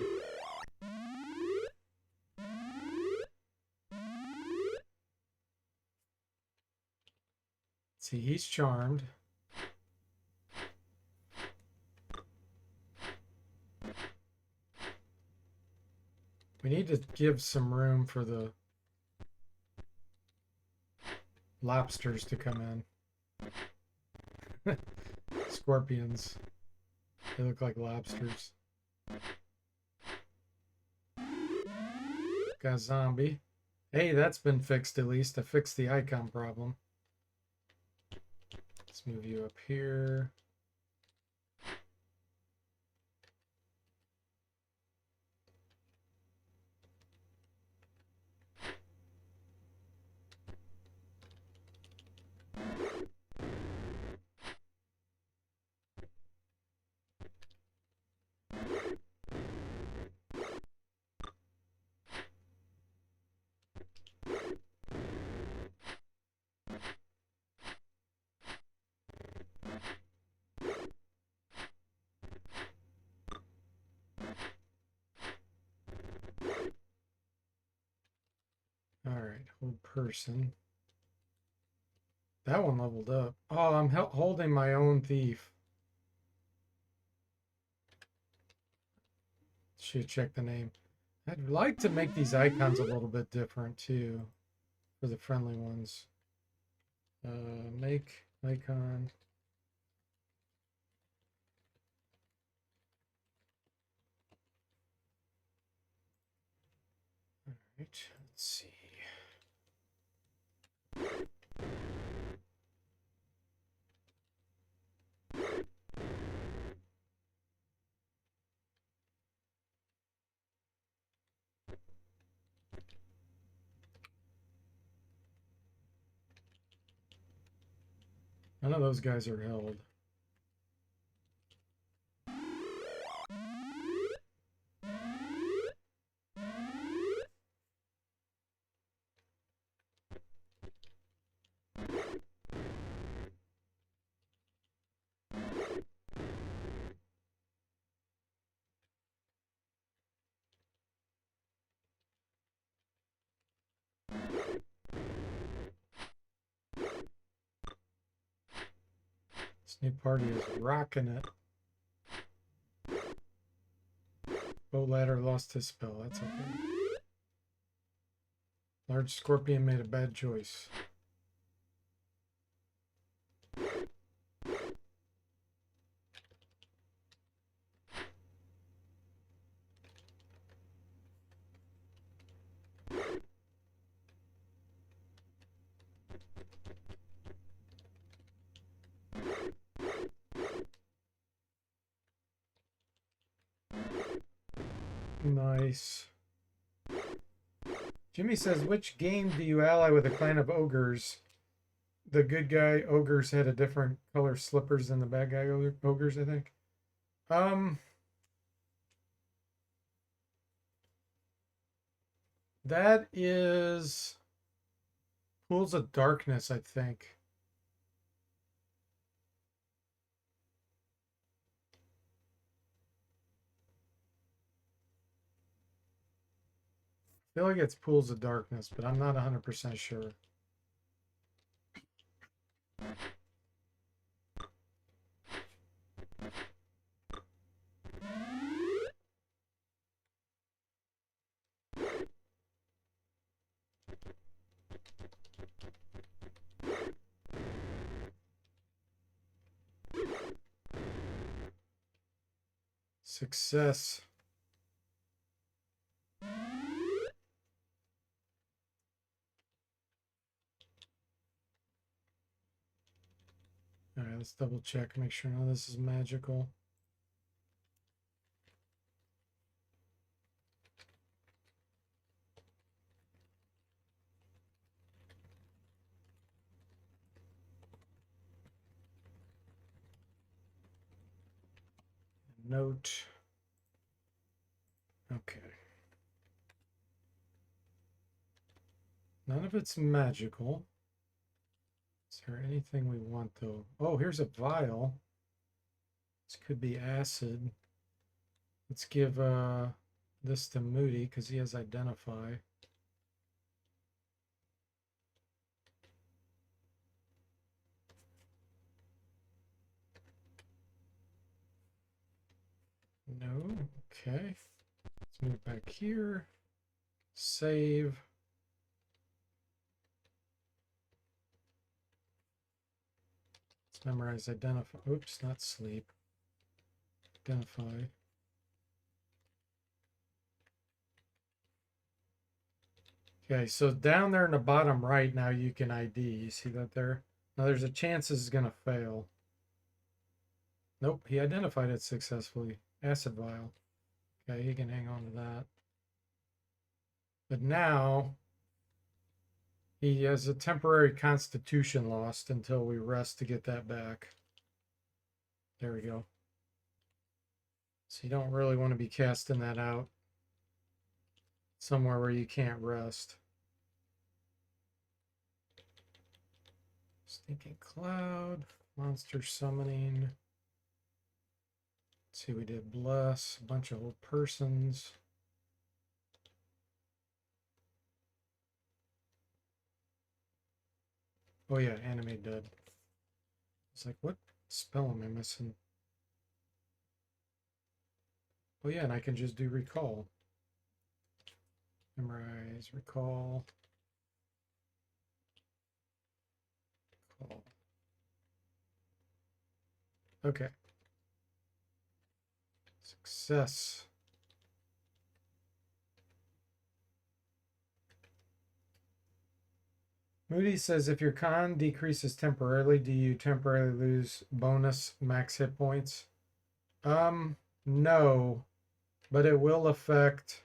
See, he's charmed. We need to give some room for the lobsters to come in. Scorpions. They look like lobsters. Got a zombie. Hey, that's been fixed at least. I fixed the icon problem. Let's move you up here. All right, hold person. That one leveled up. Oh, I'm holding my own thief. Should check the name. I'd like to make these icons a little bit different too, for the friendly ones. Make icon. All right, let's see. None of those guys are held. This new party is rocking it. Bow ladder lost his spell. That's okay. Large scorpion made a bad choice. Nice. Jimmy says, which game do you ally with a clan of ogres? The good guy ogres had a different color slippers than the bad guy ogres, I think. That is Pools of Darkness, I think. I feel like it's Pools of Darkness, but I'm not 100% sure. Success. All right, let's double check, make sure none of this is magical. Note. Okay. None of it's magical. Is there anything we want though? Oh, here's a vial. This could be acid. Let's give this to Moody because he has identify. No. Okay. Let's move back here. Save. Let's memorize identify. Oops, not sleep. Identify. Okay, so down there in the bottom right now you can ID. You see that there? Now there's a chance this is going to fail. Nope, he identified it successfully. Acid vial. Okay, he can hang on to that. But now he has a temporary constitution lost until we rest to get that back. There we go. So you don't really want to be casting that out somewhere where you can't rest. Stinking Cloud, Monster Summoning. Let's see, we did Bless, a bunch of old persons. Oh yeah, Anime Dead. It's like, what spell am I missing? Oh yeah, and I can just do Recall. Memorize, Recall. Call. Okay. Success. Moody says if your con decreases temporarily, do you temporarily lose bonus max hit points? No, but it will affect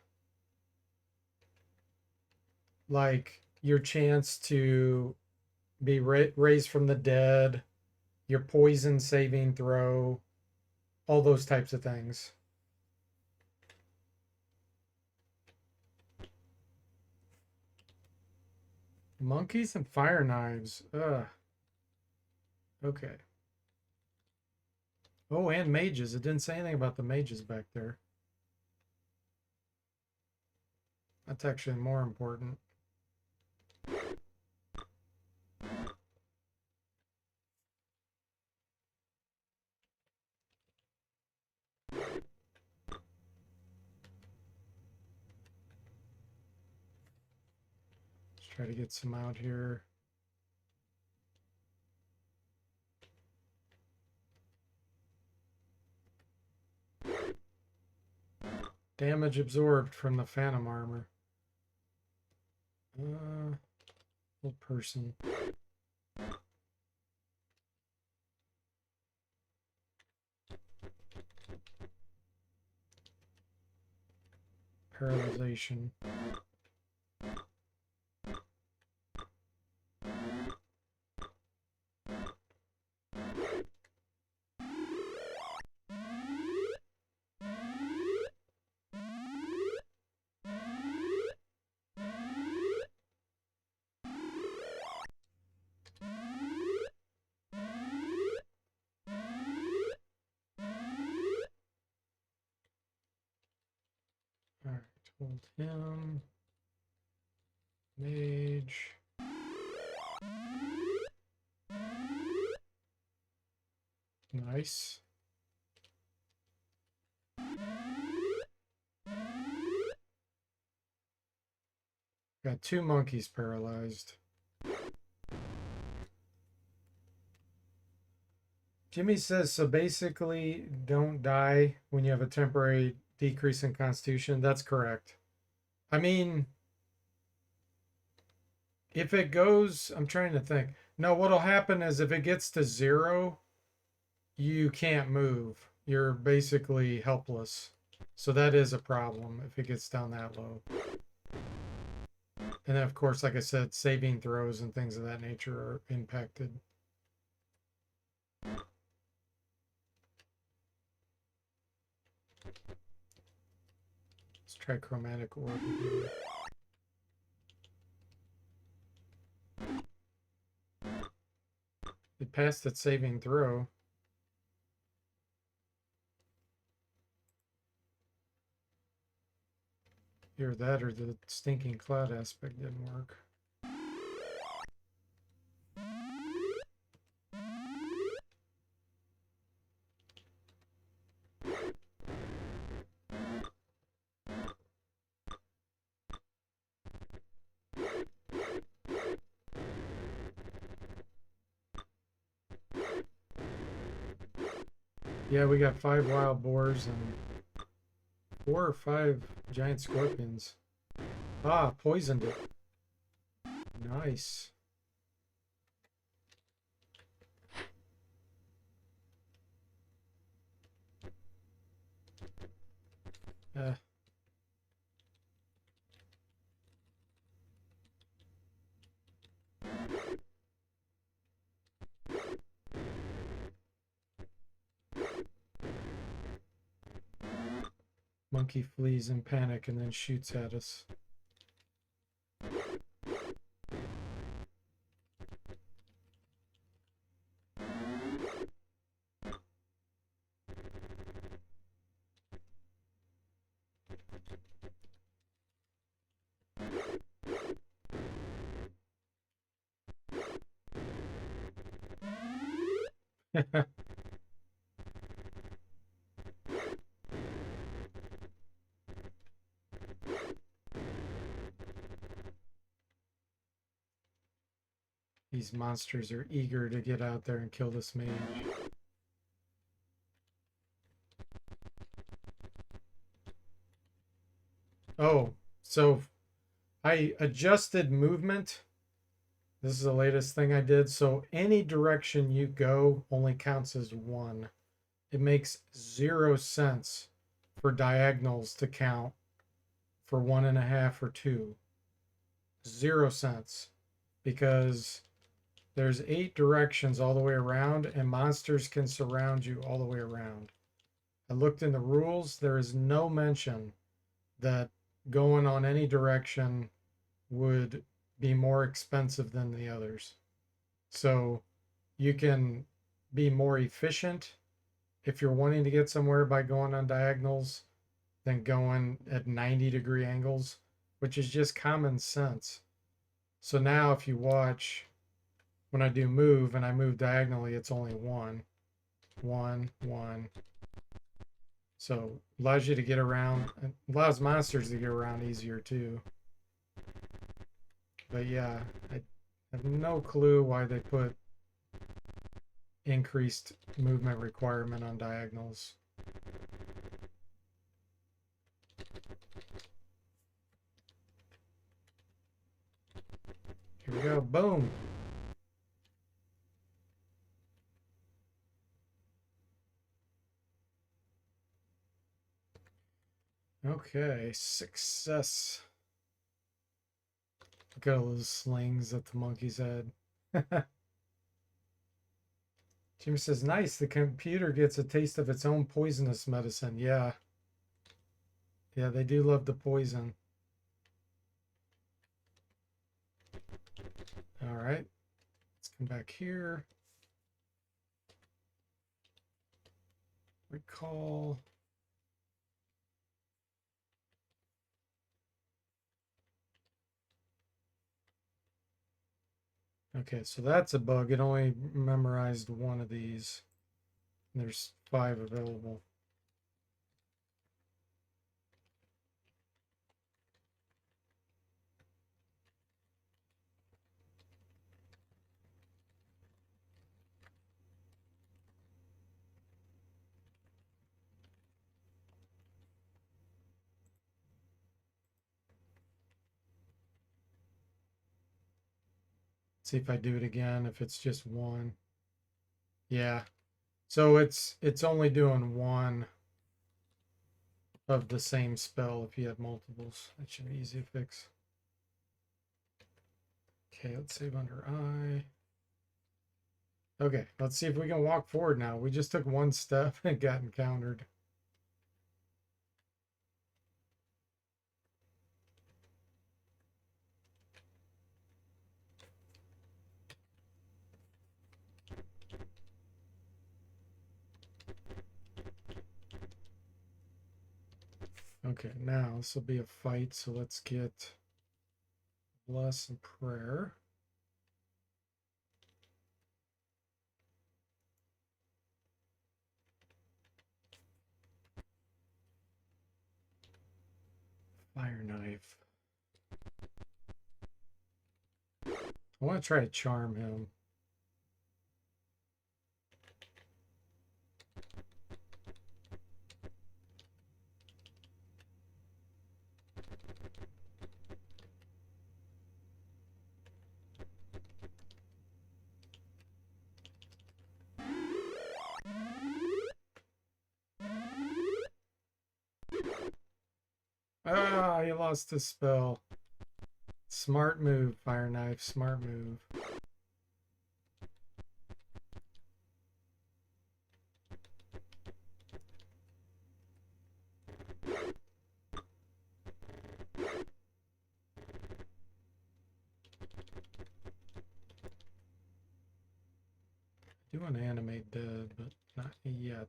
like your chance to be raised from the dead, your poison saving throw, all those types of things. Monkeys and fire knives. Ugh. Okay. Oh, and mages. It didn't say anything about the mages back there. That's actually more important. Let's try to get some out here. Damage absorbed from the phantom armor. Old person. Paralyzation. Mage. Nice. Got 2 monkeys paralyzed. Jimmy says, so basically don't die when you have a temporary decrease in constitution. That's correct. I mean, if it goes, I'm trying to think. No, what'll happen is if it gets to 0, you can't move. You're basically helpless. So that is a problem if it gets down that low. And then, of course, like I said, saving throws and things of that nature are impacted. Let's try chromatic orb here. It passed its saving throw. Either that or the stinking cloud aspect didn't work. Yeah, we got 5 wild boars and 4 or 5 giant scorpions. Ah, poisoned it. Nice. Monkey flees in panic and then shoots at us. These monsters are eager to get out there and kill this mage. Oh, so I adjusted movement. This is the latest thing I did. So any direction you go only counts as 1. It makes 0 sense for diagonals to count for 1.5 or 2. 0 sense. Because there's 8 directions all the way around, and monsters can surround you all the way around. I looked in the rules. There is no mention that going on any direction would be more expensive than the others. So you can be more efficient if you're wanting to get somewhere by going on diagonals than going at 90-degree angles, which is just common sense. So now if you watch, when I do move and I move diagonally, it's only 1, 1, 1. So allows you to get around, allows monsters to get around easier too. But yeah, I have no clue why they put increased movement requirement on diagonals. Here we go, boom. Okay, success. Look at all those slings that the monkeys had. Jimmy says, nice, the computer gets a taste of its own poisonous medicine. Yeah. Yeah, they do love the poison. All right. Let's come back here. Recall. Okay, so that's a bug. It only memorized one of these. There's 5 available. See if I do it again, if it's just one. Yeah. So it's only doing one of the same spell if you have multiples. That should be easy to fix. Okay, let's save under I. Okay, let's see if we can walk forward now. We just took one step and got encountered. Okay, now this will be a fight, so let's get bless and prayer. Fire knife. I want to try to charm him. Ah, he lost his spell. Smart move, fire knife. Smart move. I do want to animate dead, but not yet.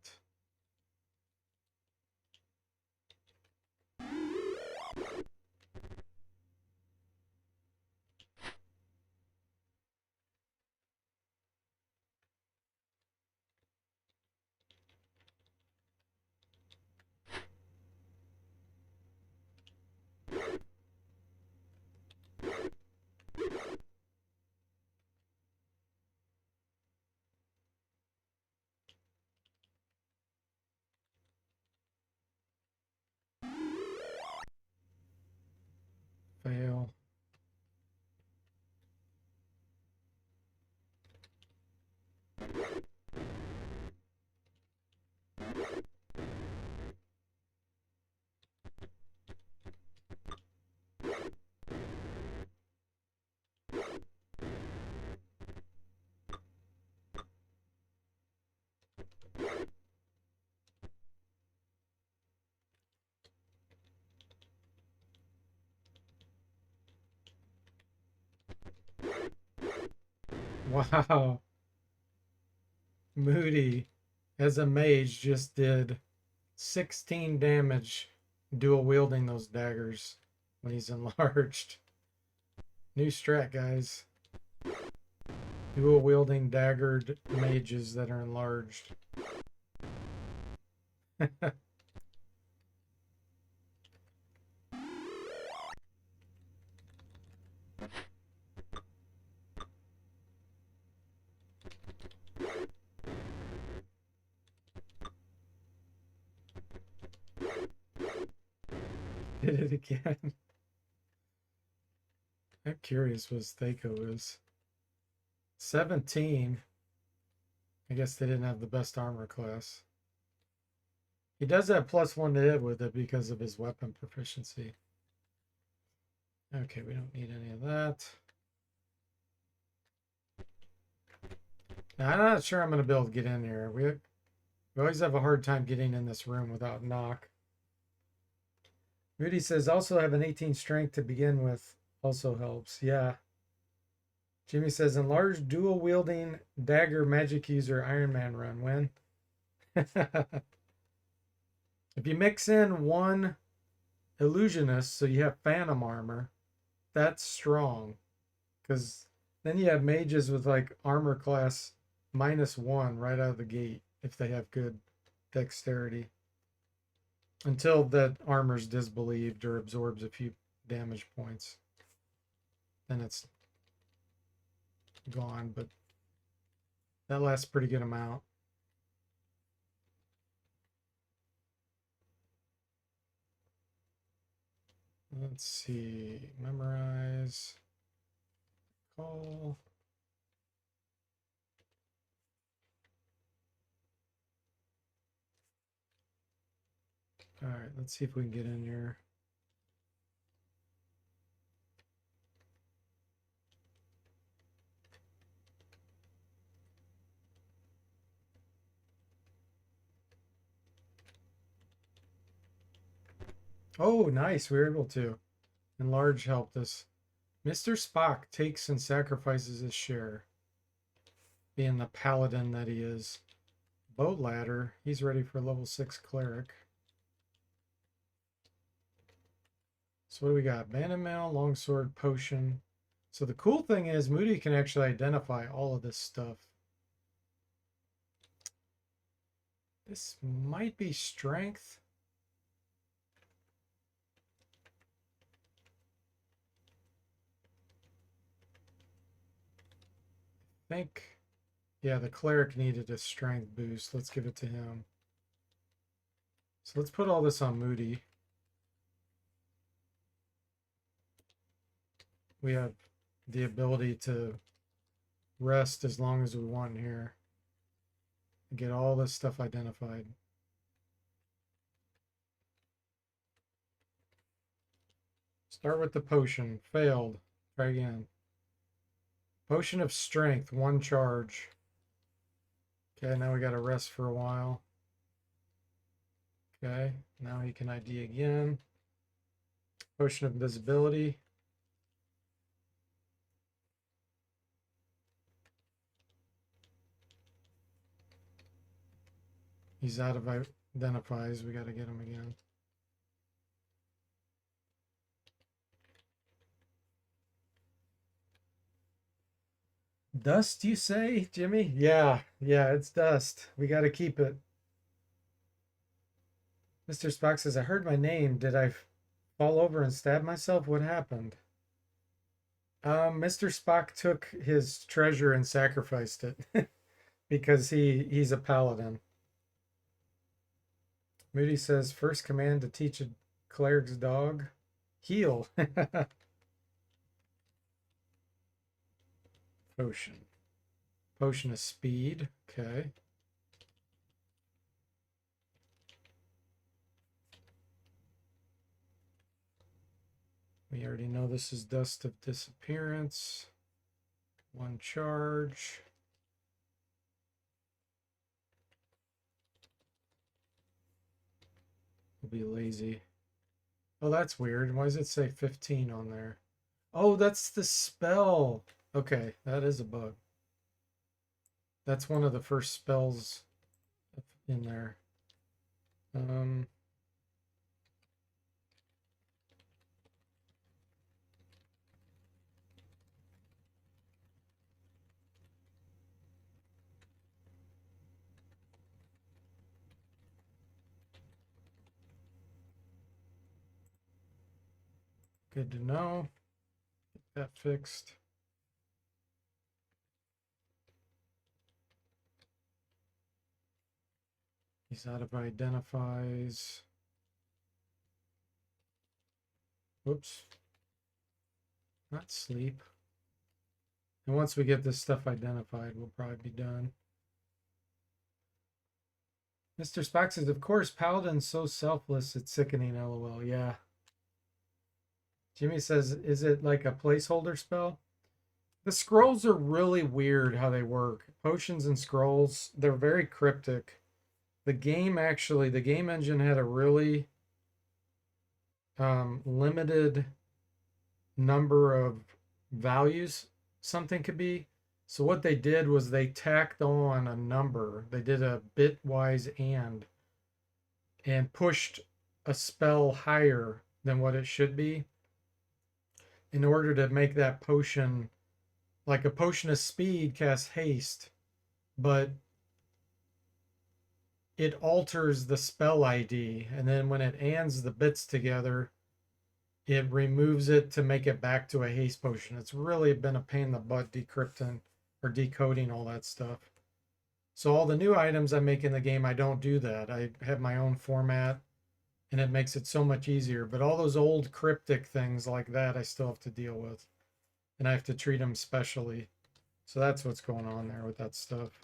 Fail. Wow. Moody, as a mage, just did 16 damage dual wielding those daggers when he's enlarged. New strat, guys. Dual wielding daggered mages that are enlarged. Did it again. I'm curious what Thaco is. 17. I guess they didn't have the best armor class. He does have +1 to hit with it because of his weapon proficiency. Okay, we don't need any of that. Now, I'm not sure I'm going to be able to get in here. We always have a hard time getting in this room without knock. Moody says also have an 18 strength to begin with. Also helps. Yeah. Jimmy says enlarged dual wielding dagger magic user Iron Man run. When? If you mix in one illusionist, so you have phantom armor, that's strong. Because Then you have mages with like armor class -1 right out of the gate if they have good dexterity. Until that armor's disbelieved or absorbs a few damage points. Then it's gone, but that lasts a pretty good amount. Let's see. Memorize. Call. All right, let's see if we can get in here. Oh, nice. We were able to. Enlarge helped us. Mr. Spock takes and sacrifices his share, being the paladin that he is. Boat ladder. He's ready for level 6 cleric. So what do we got? Bandit mail, longsword, potion. So the cool thing is Moody can actually identify all of this stuff. This might be strength. I think, yeah, the cleric needed a strength boost. Let's give it to him. So let's put all this on Moody. We have the ability to rest as long as we want here. Get all this stuff identified. Start with the potion. Failed. Try again. Potion of strength, 1 charge. Okay, now we got to rest for a while. Okay, now he can ID again. Potion of invisibility. He's out of identifies. We got to get him again. Dust, you say, Jimmy? Yeah, it's dust. We got to keep it. Mr. Spock says, I heard my name. Did I fall over and stab myself? What happened? Mr. Spock took his treasure and sacrificed it because he's a paladin. Moody says, first command to teach a cleric's dog, heal. Potion. Potion of speed. Okay. We already know this is dust of disappearance. 1 charge. We'll be lazy. Oh, that's weird. Why does it say 15 on there? Oh, that's the spell. Okay, that is a bug. That's one of the first spells in there. Good to know. Get that fixed. He's out of identifies. Whoops. Not sleep. And once we get this stuff identified, we'll probably be done. Mr. Spock says, of course, Paladin's so selfless, it's sickening, lol. Yeah. Jimmy says, is it like a placeholder spell? The scrolls are really weird how they work. Potions and scrolls, they're very cryptic. The game engine had a really limited number of values something could be. So what they did was they tacked on a number. They did a bitwise and pushed a spell higher than what it should be in order to make that potion like a potion of speed casts haste, but it alters the spell ID, and then when it adds the bits together, it removes it to make it back to a haste potion. It's really been a pain in the butt decrypting or decoding all that stuff. So all the new items I make in the game, I don't do that. I have my own format, and it makes it so much easier. But all those old cryptic things like that, I still have to deal with, and I have to treat them specially. So that's what's going on there with that stuff.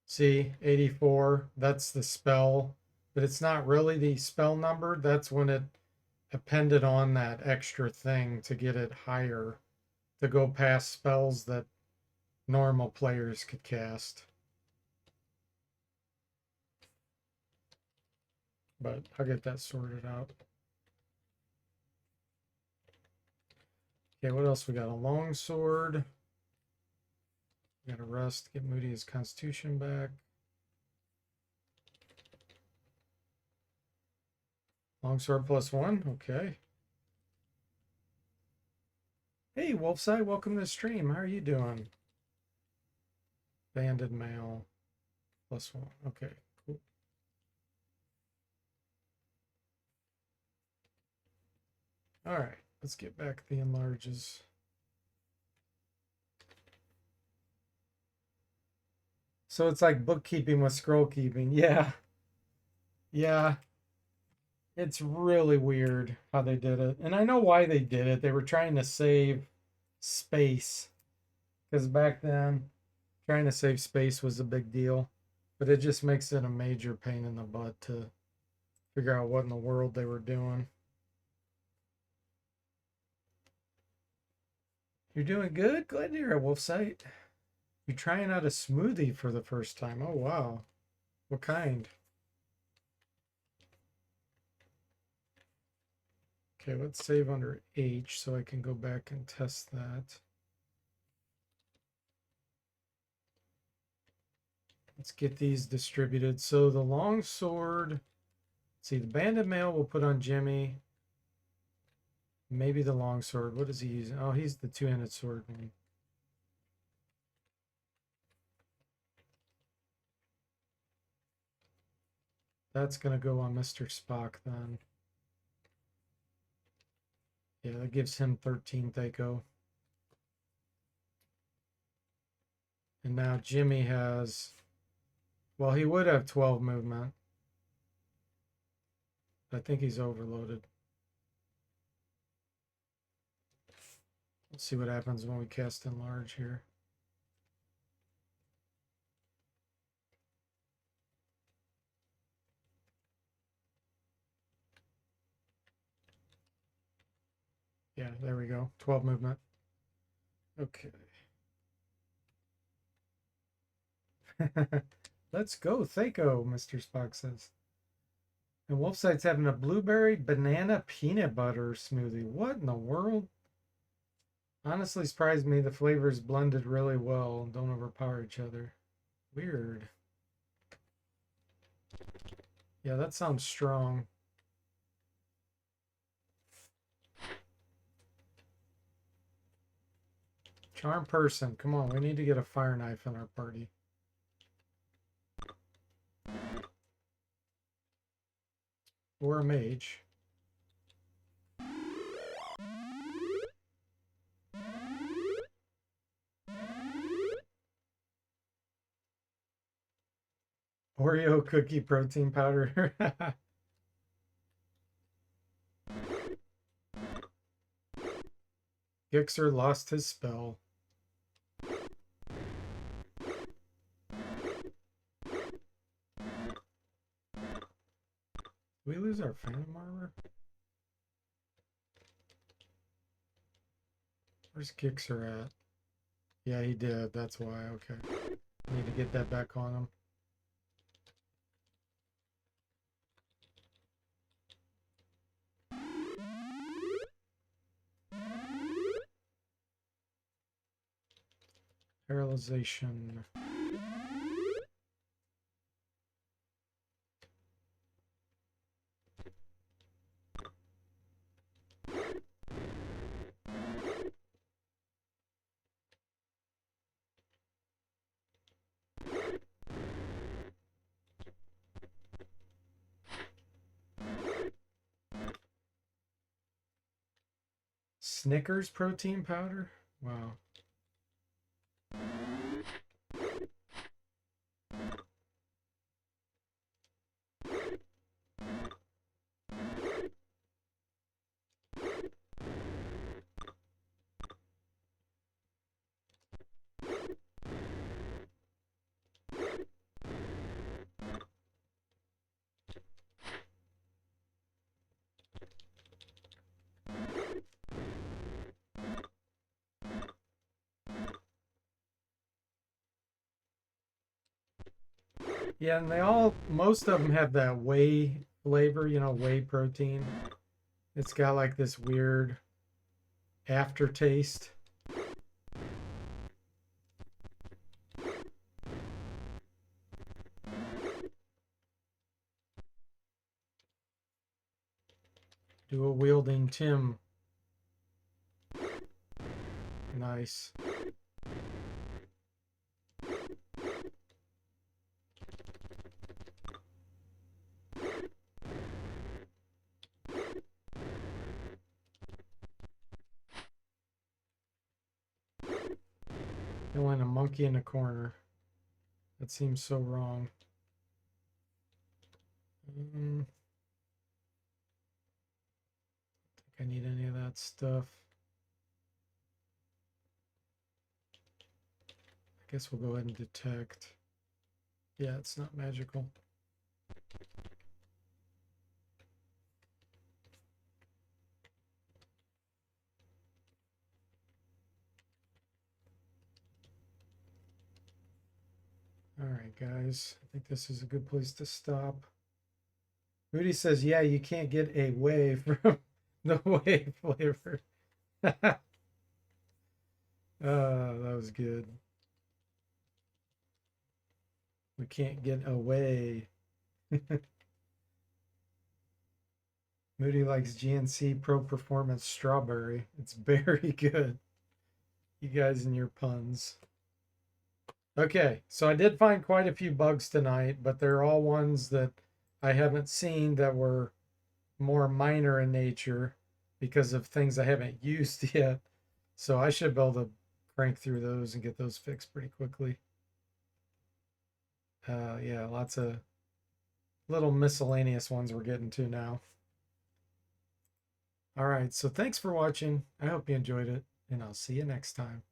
See, 84, that's the spell, but it's not really the spell number. That's when it appended on that extra thing to get it higher, to go past spells that normal players could cast. But I'll get that sorted out. Okay, what else we got? A long sword. We got to rest, get Moody his constitution back. Longsword +1, okay. Hey, Wolfside, welcome to the stream. How are you doing? Banded mail +1, okay, cool. All right, let's get back the enlarges. So it's like bookkeeping with scroll keeping. Yeah. Yeah. It's really weird how they did it. And I know why they did it. They were trying to save space. Because back then, trying to save space was a big deal. But it just makes it a major pain in the butt to figure out what in the world they were doing. You're doing good? Glad to hear it, Wolfsight. You're trying out a smoothie for the first time. Oh, wow. What kind? Okay, let's save under H so I can go back and test that. Let's get these distributed. So the long sword, see, the banded mail we'll put on Jimmy. Maybe the long sword. What is he using? Oh, he's the two-handed sword man. That's going to go on Mr. Spock then. Yeah, that gives him 13 Thaco. And now Jimmy has, well, he would have 12 movement. I think he's overloaded. Let's see what happens when we cast enlarge here. Yeah, there we go. 12 movement. Okay. Let's go, Thaco, Mr. Spock says. And Wolfside's having a blueberry banana peanut butter smoothie. What in the world? Honestly surprised me. The flavors blended really well. Don't overpower each other. Weird. Yeah, that sounds strong. Charm person. Come on, we need to get a fire knife in our party. Or a mage. Oreo cookie protein powder. Gixxer lost his spell. Did we lose our phantom armor? Where's Gixxer at? Yeah, he did. That's why. Okay. Need to get that back on him. Paralyzation. Snickers protein powder? Wow. Yeah, and most of them have that whey flavor, whey protein. It's got like this weird aftertaste. Dual wielding Tim. Nice. Killing a monkey in a corner. That seems so wrong. Think I need any of that stuff. I guess we'll go ahead and detect. Yeah, it's not magical. All right, guys. I think this is a good place to stop. Moody says, yeah, you can't get a whey from the whey flavor. That was good. We can't get away. Moody likes GNC Pro Performance Strawberry. It's very good. You guys and your puns. Okay, so I did find quite a few bugs tonight, but they're all ones that I haven't seen that were more minor in nature because of things I haven't used yet. So I should be able to crank through those and get those fixed pretty quickly. Yeah, lots of little miscellaneous ones we're getting to now. All right, so thanks for watching. I hope you enjoyed it, and I'll see you next time.